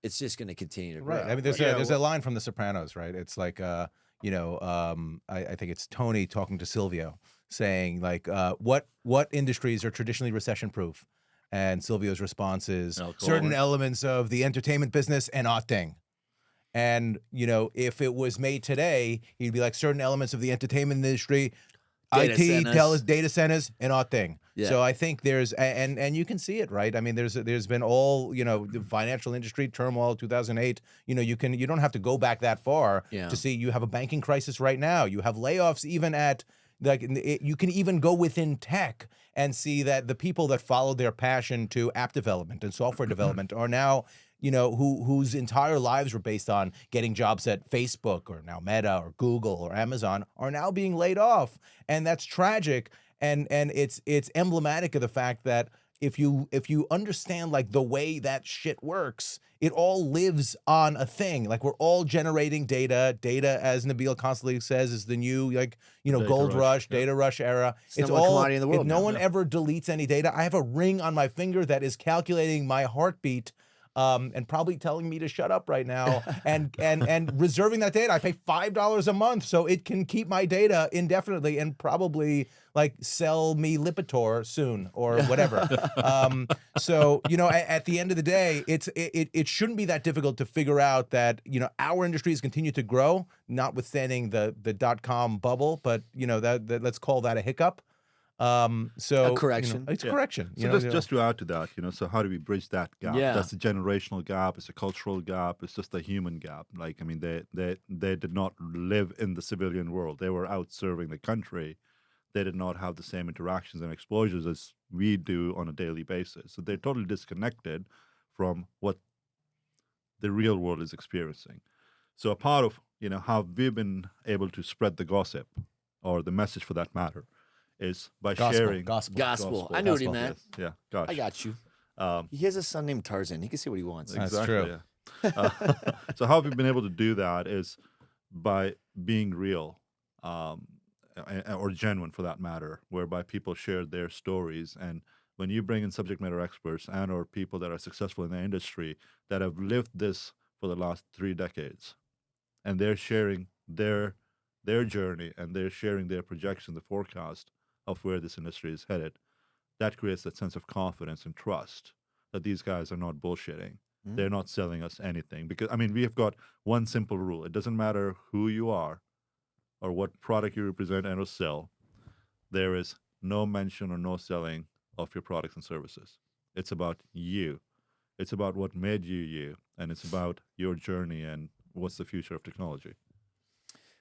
it's just going to continue to grow. Right. I mean, there's a line from The Sopranos, right? It's like, I think it's Tony talking to Silvio, saying like, what industries are traditionally recession proof? And Silvio's response is certain elements of the entertainment business and thing. And if it was made today, he'd be like certain elements of the entertainment industry, data centers, and thing. Yeah. So I think there's and you can see it, right? I mean, there's been all the financial industry turmoil, 2008. You don't have to go back that far to see. You have a banking crisis right now. You have layoffs even at you can even go within tech and see that the people that followed their passion to app development and software development are now whose entire lives were based on getting jobs at Facebook or now Meta or Google or Amazon are now being laid off. And that's tragic. And it's emblematic of the fact that if you understand like the way that shit works, it all lives on a thing. Like we're all generating data. Data, as Nabeel constantly says, is the new gold rush, data rush era. It's all commodity in the world. If no one ever deletes any data, I have a ring on my finger that is calculating my heartbeat. And probably telling me to shut up right now and reserving that data. I pay $5 a month so it can keep my data indefinitely and probably like sell me Lipitor soon or whatever. So, at the end of the day, it shouldn't be that difficult to figure out that, our industries continue to grow, notwithstanding the .com bubble, but that let's call that a hiccup. So a correction. It's a correction. So just to add to that, so how do we bridge that gap? Yeah. That's a generational gap. It's a cultural gap. It's just a human gap. Like, I mean, they did not live in the civilian world. They were out serving the country. They did not have the same interactions and exposures as we do on a daily basis. So they're totally disconnected from what the real world is experiencing. So a part of, how we've been able to spread the gossip or the message for that matter is by sharing gospel. I knew what he meant. Yes. Yeah, gosh. I got you. He has a son named Tarzan. He can say what he wants. That's Exactly, true. Yeah. So how we've been able to do that is by being real, or genuine for that matter, whereby people share their stories. And when you bring in subject matter experts and or people that are successful in the industry that have lived this for the last 3 decades, and they're sharing their journey and they're sharing their projection, the forecast of where this industry is headed, that creates that sense of confidence and trust that these guys are not bullshitting. They're not selling us anything. Because, I mean, we have got one simple rule. It doesn't matter who you are or what product you represent and or sell. There is no mention or no selling of your products and services. It's about you. It's about what made you you. And it's about your journey and what's the future of technology.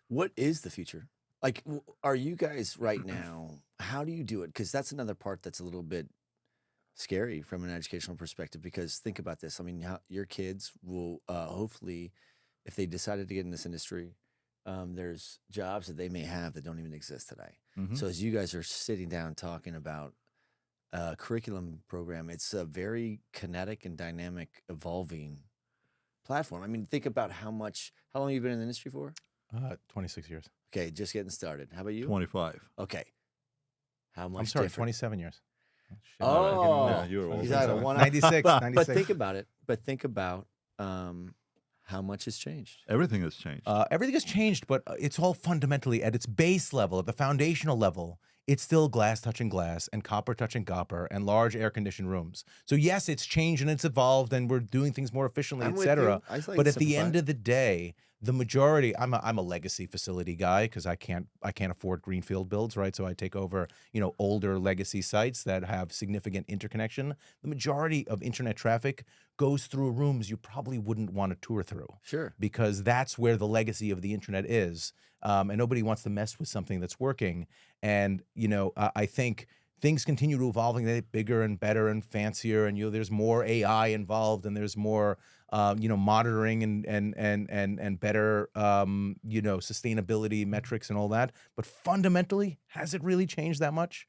What is the future? Like, are you guys right now, how do you do it? Because that's another part that's a little bit scary from an educational perspective. Because think about this. I mean, your kids will hopefully, if they decided to get in this industry, there's jobs that they may have that don't even exist today. Mhm. So as you guys are sitting down talking about a curriculum program, it's a very kinetic and dynamic, evolving platform. I mean, think about how long have you been in the industry for? 26 years. Okay, just getting started. How about you? 25. Okay. How much I'm sorry, different? 27 years. Shit. Oh, Yeah, you were old. he's out of one. 96. But think about it. But think about how much has changed. Everything has changed. Everything has changed, but it's all fundamentally at its base level, at the foundational level. it's still glass touching glass and copper touching copper and large air conditioned rooms. So yes, it's changed and it's evolved and we're doing things more efficiently, I'm et with cetera. you. I just like But to at the simplify end it. of the day, the majority, I'm a legacy facility guy because I can't afford greenfield builds, right? So I take over, older legacy sites that have significant interconnection. The majority of internet traffic goes through rooms you probably wouldn't want to tour through Sure. because that's where the legacy of the internet is. And nobody wants to mess with something that's working. And, I think things continue to evolve and get bigger and better and fancier. And, there's more AI involved and there's more, monitoring and better, sustainability metrics and all that. But fundamentally, has it really changed that much?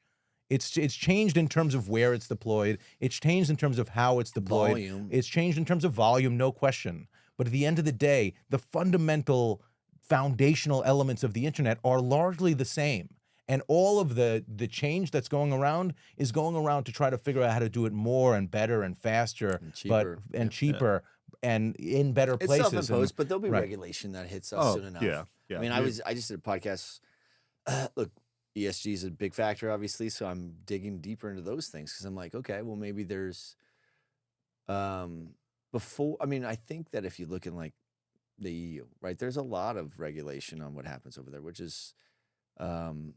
It's changed in terms of where it's deployed. It's changed in terms of how it's deployed. Volume. It's changed in terms of volume, no question. But at the end of the day, the fundamental foundational elements of the internet are largely the same. And all of the change that's going around is going around to try to figure out how to do it more and better and faster, And cheaper. and Yeah. cheaper and in better It's places. self-imposed, but there'll be right. regulation that hits us Oh, soon enough. yeah. I mean, I just did a podcast. Look, ESG is a big factor, obviously, so I'm digging deeper into those things because I'm like, okay, well, maybe there's before. I mean, I think that if you look in like the EU, right, there's a lot of regulation on what happens over there, which is I'm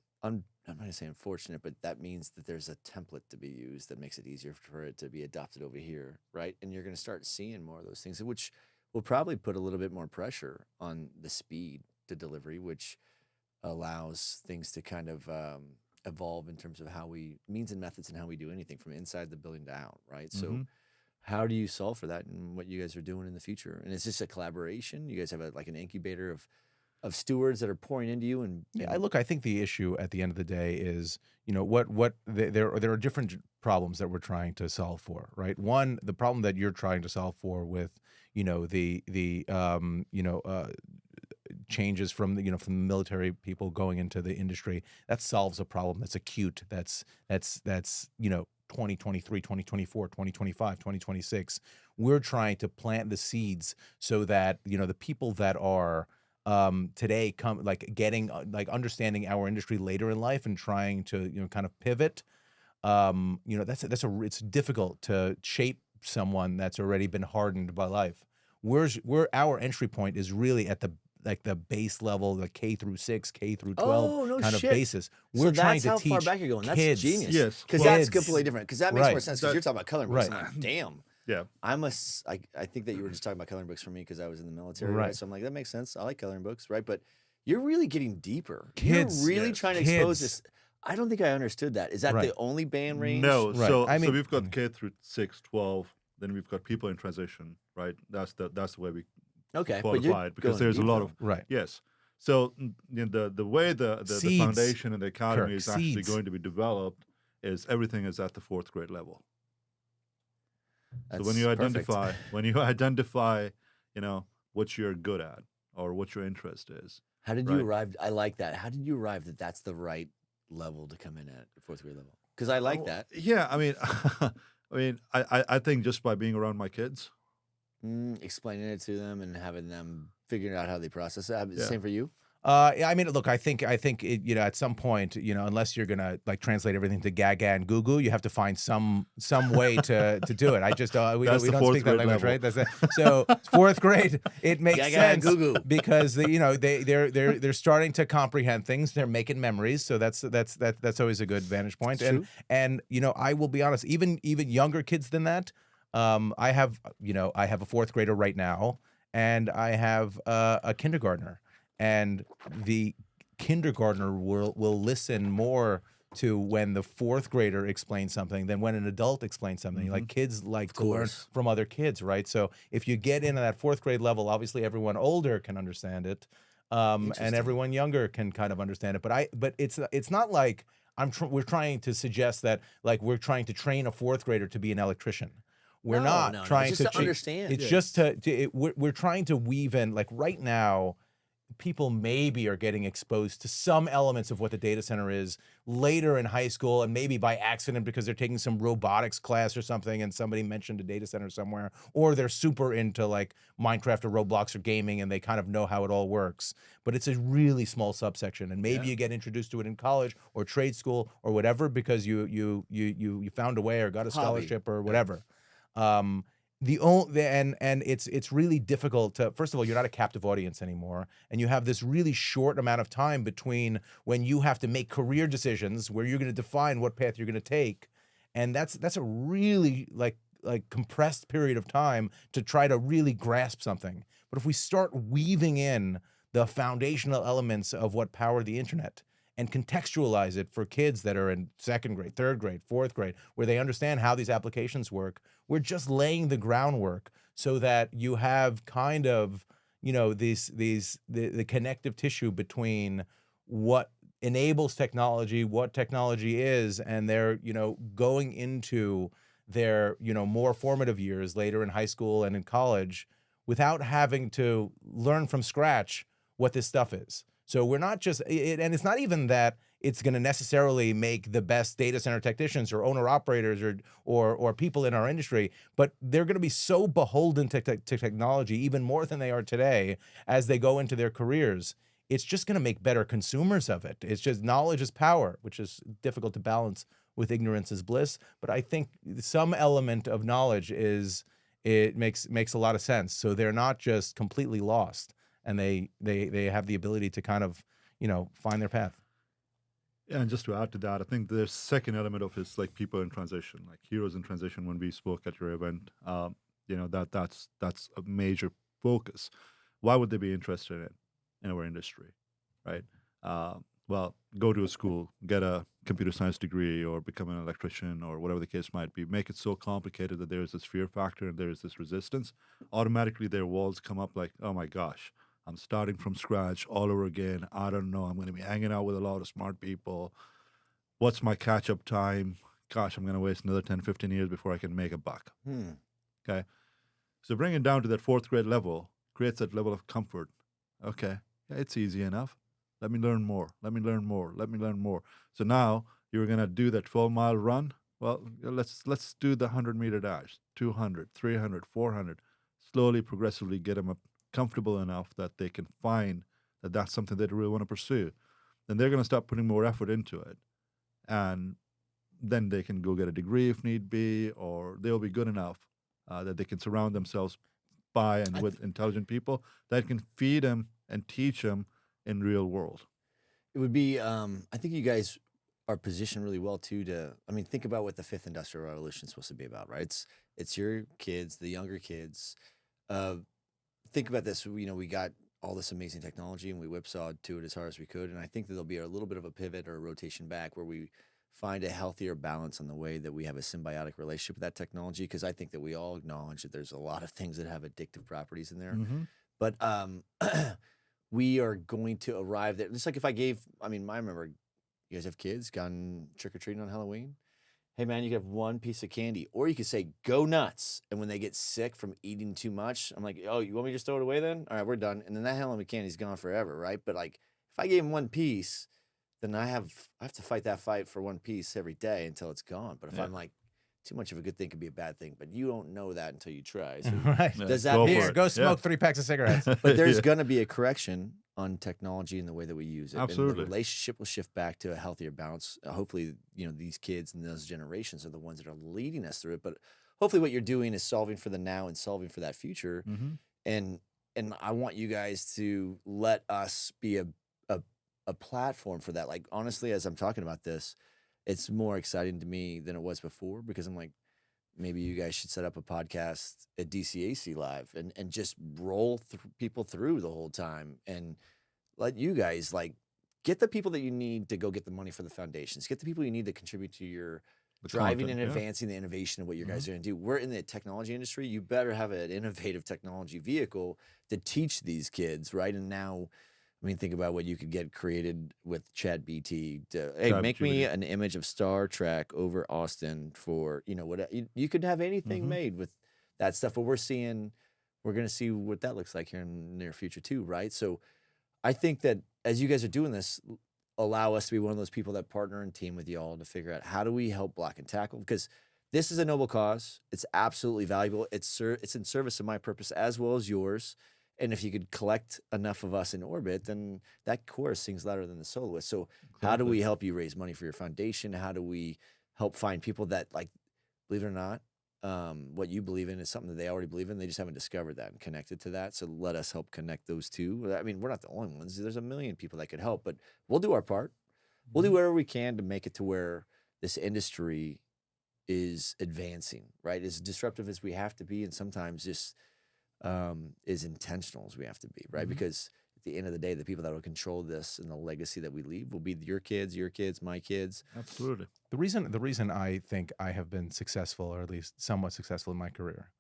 not going to say unfortunate, but that means that there's a template to be used that makes it easier for it to be adopted over here, right? And you're going to start seeing more of those things, which will probably put a little bit more pressure on the speed to delivery, which allows things to kind of evolve in terms of means and methods and how we do anything from inside the building to out, right? So how do you solve for that and what you guys are doing in the future? And it's just a collaboration. You guys have like an incubator of stewards that are pouring into you and I think the issue at the end of the day is, there are different problems that we're trying to solve for, right? One, the problem that you're trying to solve for with, changes from the military people going into the industry, that solves a problem that's acute. That's 2023, 2024, 2025, 2026. We're trying to plant the seeds so that, the people that are today getting understanding our industry later in life and trying to kind of pivot. It's difficult to shape someone that's already been hardened by life. Our entry point is really at the base level, the K through 6, K through 12 no kind shit. of basis. So We're trying that's to how far teach back you're going. kids. That's genius. Yes. Because Well, that's completely different. Because that makes more Right. sense. Because you're talking about coloring books. Right. And I'm like, damn. Yeah. I think that you were just talking about coloring books for me because I was in the military, right? Right. So I'm like, that makes sense. I like coloring books, right? But you're really getting deeper. Kids. You're really Yes. trying to expose Kids. this. I don't think I understood that. Is that Right. the only band range? No. Right. So I mean- we've got K through 6, 12. Then we've got people in transition, right? That's the way we Okay. But qualify you're it because going there's a deep, lot though. of Right. yes. So the way the Seeds, foundation and the academy Kirk, is actually seeds. going to be developed is everything is at the 4th grade level. So That's when you perfect. identify, what you're good at or what your interest is. How did you Right. arrive? I like that. How did you arrive that that's the right level to come in at, 4th grade level? Because I like that. Yeah, I mean, I think just by being around my kids. Explaining it to them and having them figuring out how they process it. Yeah. Same for you? I mean, look, I think it, at some point, unless you're gonna translate everything to Gaga and Goo Goo, you have to find some way to do it. I just we That's don't the 4th speak that grade language, level. right? So 4th grade, it makes Gaga and sense Goo Goo. because they're starting to comprehend things. They're making memories, so that's always a good vantage point. It's true. And I will be honest, even younger kids than that. I have a 4th grader right now, and I have a kindergartner. And the kindergartner will listen more to when the 4th grader explains something than when an adult explains something. Like kids like to learn course. from other kids, right? So if you get into that 4th grade level, obviously everyone older can understand it, and Interesting. everyone younger can kind of understand it. But it's not like we're trying to suggest that we're trying to train a 4th grader to be an electrician. We're No, not no, no. trying It's just to to understand. It's Yeah. just we're trying to weave in right now. people maybe are getting exposed to some elements of what the data center is later in high school, and maybe by accident because they're taking some robotics class or something and somebody mentioned a data center somewhere, or they're super into like Minecraft or Roblox or gaming and they kind of know how it all works. But it's a really small subsection, and maybe Yeah. you get introduced to it in college or trade school or whatever because you found a way or got a Hobby. scholarship or Yeah. whatever. And it's really difficult to, first of all, you're not a captive audience anymore, and you have this really short amount of time between when you have to make career decisions where you're going to define what path you're going to take, and that's a really like compressed period of time to try to really grasp something. But if we start weaving in the foundational elements of what power the internet and contextualize it for kids that are in second grade, third grade, fourth grade, where they understand how these applications work, we're just laying the groundwork so that you have kind of, you know, the connective tissue between what enables technology, what technology is, and they're, you know, going into their, you know, more formative years later in high school and in college without having to learn from scratch what this stuff is. So we're not just, and it's not even that it's going to necessarily make the best data center technicians or owner operators or people in our industry, but they're going to be so beholden to technology even more than they are today as they go into their careers. It's just going to make better consumers of it. It's just knowledge is power, which is difficult to balance with ignorance is bliss. But I think some element of knowledge it makes a lot of sense. So they're not just completely lost, and they have the ability to kind of, you know, find their path. Yeah, and just to add to that, I think the second element of is like people in transition, like heroes in transition. When we spoke at your event, you know, that's a major focus. Why would they be interested in our industry, right? Well, go to a school, get a computer science degree, or become an electrician, or whatever the case might be. Make it so complicated that there is this fear factor and there is this resistance. Automatically, their walls come up like, oh my gosh, I'm starting from scratch all over again. I don't know. I'm going to be hanging out with a lot of smart people. What's my catch-up time? Gosh, I'm going to waste another 10, 15 years before I can make a buck. Okay? So bringing it down to that fourth grade level creates that level of comfort. Okay, yeah, it's easy enough. Let me learn more. Let me learn more. Let me learn more. So now you're going to do that 12-mile run. Well, let's do the 100-meter dash, 200, 300, 400. Slowly, progressively get them comfortable enough that they can find that that's something they really want to pursue. Then they're going to start putting more effort into it. And then they can go get a degree if need be, or they'll be good enough that they can surround themselves by and with intelligent people that can feed them and teach them in real world. It would be, I think you guys are positioned really well too I mean, think about what the fifth industrial revolution is supposed to be about, right? It's your kids, the younger kids. Think about this, you know, we got all this amazing technology and we whipsawed to it as hard as we could. And I think that there'll be a little bit of a pivot or a rotation back where we find a healthier balance on the way that we have a symbiotic relationship with that technology. Because I think that we all acknowledge that there's a lot of things that have addictive properties in there. But we are going to arrive there. Just like if I remember, you guys have kids gone trick-or-treating on Halloween. Hey man, you could have one piece of candy, or you could say, go nuts. And when they get sick from eating too much, I'm like, oh, you want me to just throw it away then? All right, we're done. And then that hell of a candy's gone forever, right? But like, if I gave them one piece, then I have to fight that fight for one piece every day until it's gone. But if I'm like, too much of a good thing could be a bad thing, but you don't know that until you try. So Right. does that Go mean for Here, it. go smoke 3 packs of cigarettes. but there's going to be a correction on technology and the way that we use it. And Absolutely. the relationship will shift back to a healthier balance. Hopefully, you know, these kids and those generations are the ones that are leading us through it. But hopefully what you're doing is solving for the now and solving for that future. And I want you guys to let us be a platform for that. Like, honestly, as I'm talking about this, it's more exciting to me than it was before, because I'm like, maybe you guys should set up a podcast at DCAC Live and just roll people through the whole time and let you guys like get the people that you need to go get the money for the foundations, get the people you need to contribute to your driving and advancing the innovation of what you guys are going to do. We're in the technology industry. You better have an innovative technology vehicle to teach these kids, right? And now, I mean, think about what you could get created with ChatGPT. Hey, make me an image of Star Trek over Austin for, you know, what you could have anything made with that stuff. But we're going to see what that looks like here in the near future too, right? So I think that as you guys are doing this, allow us to be one of those people that partner and team with y'all to figure out how do we help block and tackle, because this is a noble cause. It's absolutely valuable. It's in service of my purpose as well as yours. And if you could collect enough of us in orbit, then that chorus sings louder than the soloist. So how do we help you raise money for your foundation? How do we help find people that, like, believe it or not, what you believe in is something that they already believe in. They just haven't discovered that and connected to that. So let us help connect those two. I mean, we're not the only ones. There's a million people that could help, but we'll do our part. We'll do whatever we can to make it to where this industry is advancing, right? As disruptive as we have to be, and sometimes just as intentional as we have to be, right? Because at the end of the day, the people that will control this and the legacy that we leave will be your kids, my kids. Absolutely. The reason I think I have been successful, or at least somewhat successful in my career,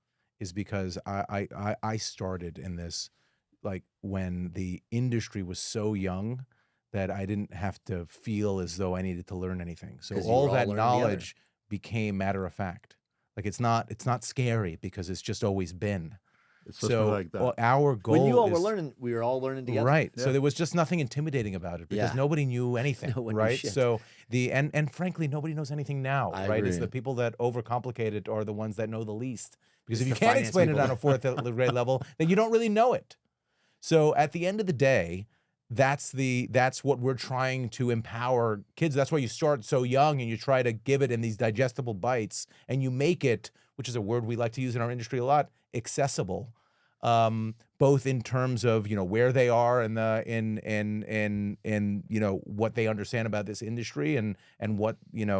is because I started in this, like, when the industry was so young that I didn't have to feel as though I needed to learn anything. So 'Cause you were all all that learning knowledge became matter of fact. Like, it's not scary because it's just always been. It's something like that. Our goal When you all is, were learning, we were all learning together. right. Yeah. So there was just nothing intimidating about it because Yeah. nobody knew anything, No one knew right? shit. So and frankly, nobody knows anything now, I right? It's agree. the people that overcomplicate it are the ones that know the least. Because It's if you the can't finance explain it people. on a fourth grade level, then you don't really know it. So at the end of the day, that's what we're trying to empower kids. That's why you start so young and you try to give it in these digestible bites, and you make it, which is a word we like to use in our industry a lot, accessible. Both in terms of, where they are and what they understand about this industry and what,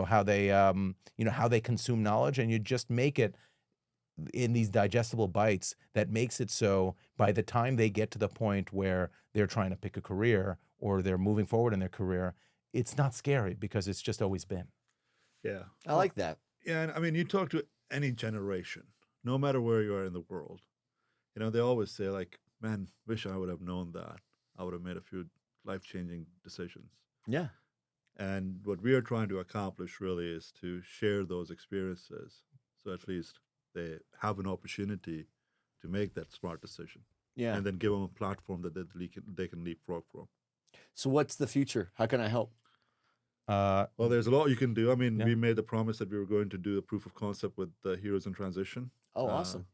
how they consume knowledge, and you just make it in these digestible bites that makes it so by the time they get to the point where they're trying to pick a career or they're moving forward in their career, it's not scary because it's just always been. Yeah. I like that. Yeah, and I mean, you talk to any generation, no matter where you are in the world, they always say, like, man, wish I would have known that. I would have made a few life-changing decisions. Yeah. And what we are trying to accomplish really is to share those experiences, so at least they have an opportunity to make that smart decision, Yeah. and then give them a platform that they can leapfrog from. So what's the future? How can I help? Well, there's a lot you can do. I mean, Yeah. we made the promise that we were going to do a proof of concept with Heroes in Transition. Oh, awesome.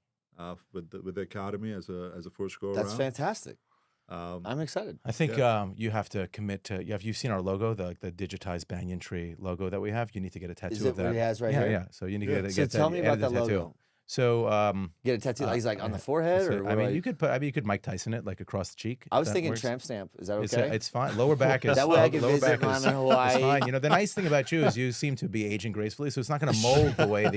With the Academy as a first go That's around. fantastic. I'm excited. I think you have to commit to. You've seen our logo, the digitized banyan tree logo that we have. You need to get a tattoo Is of it that. what he has right yeah, here? yeah. So you need to Yeah. get, So get tell me about edit that the tattoo. logo. So Get a tattoo. He's like on the forehead, or what I do mean, you could Mike Tyson it like across the cheek. I if was that thinking works. tramp stamp. Is that It's, okay? it's fine. Lower back is That way I can lower visit back mom is, in Hawaii. is fine. The nice thing about you is you seem to be aging gracefully, so it's not going to mold the way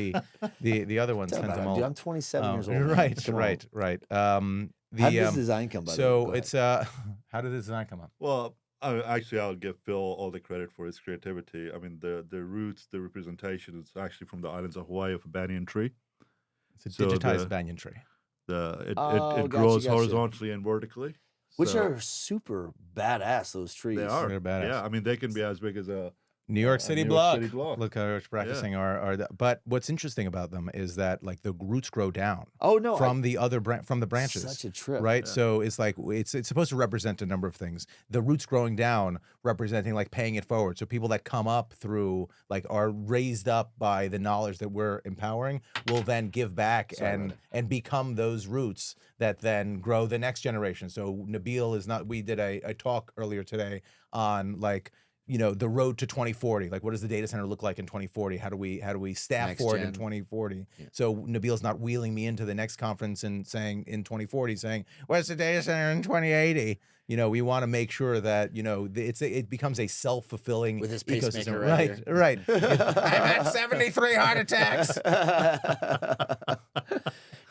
the other ones Tell tend about to it, mold. dude, I'm 27 years old. man. Right, Come on. right. How did this design come by? the way? So Go ahead. it's how did this design come up? Well, I'll give Phil all the credit for his creativity. I mean, the roots, the representation is actually from the islands of Hawaii of a banyan tree. It's a So digitized the- banyan tree. It Oh, grows gotcha. horizontally and vertically. Which So are super badass. Those trees. they are. They're badass. Yeah, I mean, they can be as big as a New York City New York block. City block. Look how it's practicing but what's interesting about them is that, like, the roots grow down Oh no! from the other from the branches. Such a trip. Right, Yeah. so it's like it's supposed to represent a number of things. The roots growing down, representing like paying it forward. So people that come up through, like, are raised up by the knowledge that we're empowering, will then give back Sorry about and become those roots that then grow the next generation. So Nabeel is not. We did a talk earlier today on, like, the road to 2040. Like, what does the data center look like in 2040? How do we staff Next for it in gen. 2040? Yeah. So Nabeel's not wheeling me into the next conference and saying in 2040, saying, what's the data center in 2080? We want to make sure that, it becomes a self-fulfilling With his ecosystem. pacemaker right here. Right. I've had 73 heart attacks.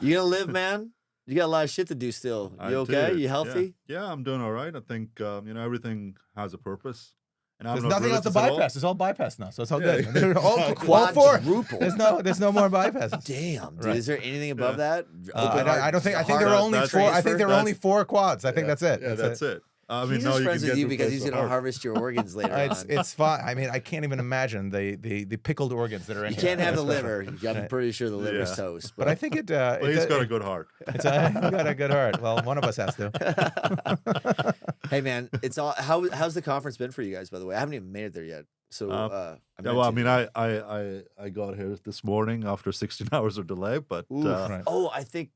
You gonna live, man? You got a lot of shit to do still. I You okay? do, You yeah. healthy? Yeah, I'm doing all right. I think everything has a purpose. And I There's have no nothing else to grudges at all. bypass. It's all bypassed now, so it's all Yeah. good. They're all four. Quadruple. There's no more bypasses. Damn, dude. Right. Is there anything above Yeah. that? I don't think. I think there are heart only four. I think there are transfer. only 4 quads. I think that's it. Yeah, that's it. I mean, He's now just you friends can with get you to because replace he's the going to heart. harvest your organs later on. It's fun. I mean, I can't even imagine the pickled organs that are in You here. can't have the That's- liver. I'm pretty sure the liver's Yeah. toast. But I think it. But he's got a good heart. It's got a good heart. Well, one of us has to. Hey man, it's all. How's the conference been for you guys? By the way, I haven't even made it there yet. So Yeah, well, I mean, I got here this morning after 16 hours of delay, but Right. Oh, I think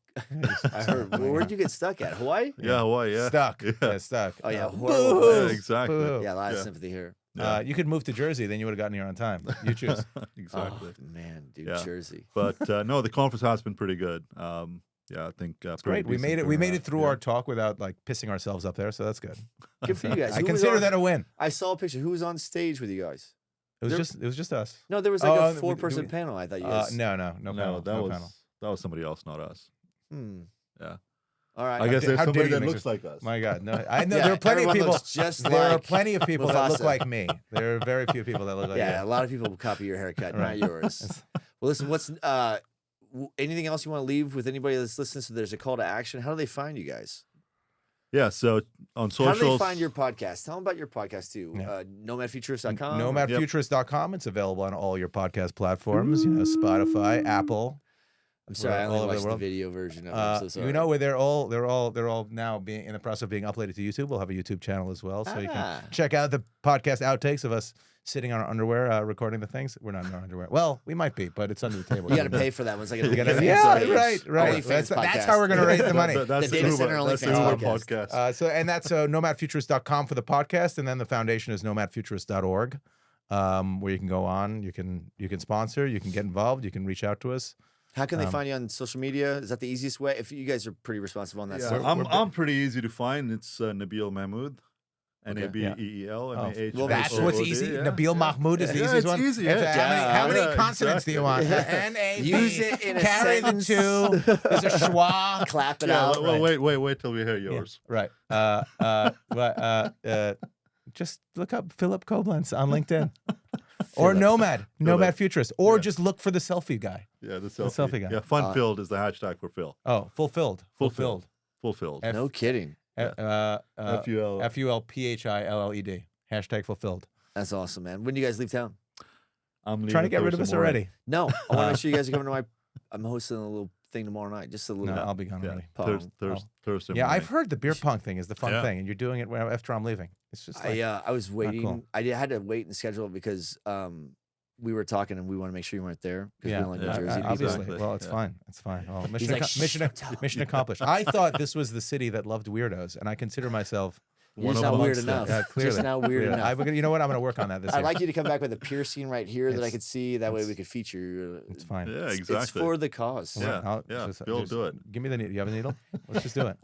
I heard. Where'd you get stuck at? Hawaii? yeah, Hawaii, yeah. Stuck. Yeah. Yeah, stuck. Oh yeah, Boo. horrible Yeah, place. exactly. Boo. Yeah, a lot of Yeah. sympathy here. Yeah. You could move to Jersey, then you would have gotten here on time. You choose. Exactly. Oh man, dude, Yeah. Jersey. But no, the conference has been pretty good. Yeah, I think It's great. We made it. We made it through our talk without like pissing ourselves up there, so that's good. Good for you guys. I Who was consider on- that a win. I saw a picture. Who was on stage with you guys? It There- was just us. No, there was like Oh, a we- 4-person we- panel. I thought you guys. No No, panel. that no was panel. that was somebody else, not us. Hmm. Yeah. All right. I guess da- there's how dare somebody you that make looks like us. My God, no! I know Yeah, there are plenty of everyone people. looks just There are like plenty of people that look Mufasa. like me. There are very few people that look like Yeah, a me. lot of people will copy your haircut, Right. not yours. Well, listen. What's anything else you want to leave with anybody that's listening? So there's a call to action. How do they find you guys? Yeah, so on How do they socials. find your podcast? Tell them about your podcast too. Yeah. Nomadfuturist.com. Nomadfuturist.com. It's available on all your podcast platforms. You know, Spotify, Apple. I'm sorry, I all only over the watched the world. video version of it. I'm so sorry. You know where they're all now being in the process of being uploaded to YouTube. We'll have a YouTube channel as well, so you Ah. can check out the podcast outtakes of us sitting on our underwear recording the things. We're not in our underwear. Well, we might be, but it's under the table. You got to pay for that one. It's like You gotta- OnlyFans yeah, page. right. OnlyFans That's podcast. how we're gonna raise the money. That's The Data Uber- Center that's the OnlyFans Uber podcast. podcast. So and that's nomadfuturist.com for the podcast, and then the foundation is nomadfuturist.org, where you can go on, you can sponsor, you can get involved, you can reach out to us. How can they find you on social media? Is that the easiest way? If you guys are pretty responsive on that Yeah, stuff. I'm pretty easy to find. It's Nabeel Mahmood. Okay. N-A-B-E-E-L M-A-H. Well, That's what's easy. Yeah. Nabeel Mahmood is the Yeah, easiest it's one. easy, It's yeah. how many Yeah, consonants do you want? exactly. N-A-B. Use it in a carry the sentence. two. There's a schwa. Clap it Yeah, out. well, right. wait till we hear Yeah, yours. right. Just look up Philip Koblence on LinkedIn. Or Nomad Futurist. Or Yeah. just look for the selfie guy. Yeah, the selfie selfie. guy. Yeah, fun-filled is the hashtag for Phil. Oh, fulfilled. Fulfilled. Fulfilled. F- No kidding. F-U-L. FULPHILLED. Hashtag fulfilled. That's awesome, man. When do you guys leave town? I'm Trying to leaving get rid of us Thursday morning. already. No, I want to make sure you guys are coming to my. I'm hosting a little thing tomorrow night. Just a little. No, I'll be gone Yeah, already. Pong. Thursday Yeah, morning. I've heard the beer pong thing is the fun Yeah. thing, and you're doing it after I'm leaving. It's just like, I was waiting. cool. Had to wait and schedule it because we were talking and we want to make sure you weren't there because yeah, we don't like New yeah, Jersey. people. obviously. Exactly. Well, it's Yeah. fine. It's fine. Well, He's like, "Shh, don't tell mission him." accomplished. I thought this was the city that loved weirdos, and I consider myself You're One just of not weird amongst them. enough. Yeah, clearly. Just not weird clearly. enough. You know what? I'm going to work on that this year. I'd like you to come back with a piercing right here that I It's- could see. That way we it's- could feature you. It's fine. Yeah, It's exactly. for the cause. Yeah. Bill, do it. Give me the needle. You have a needle? Let's just do it.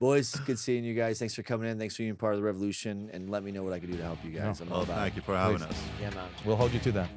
Boys, good seeing you guys. Thanks for coming in. Thanks for being part of the revolution. And let me know what I can do to help you guys. I'm all Well, about thank it. you for having Please. us. Yeah, man. We'll hold you to that.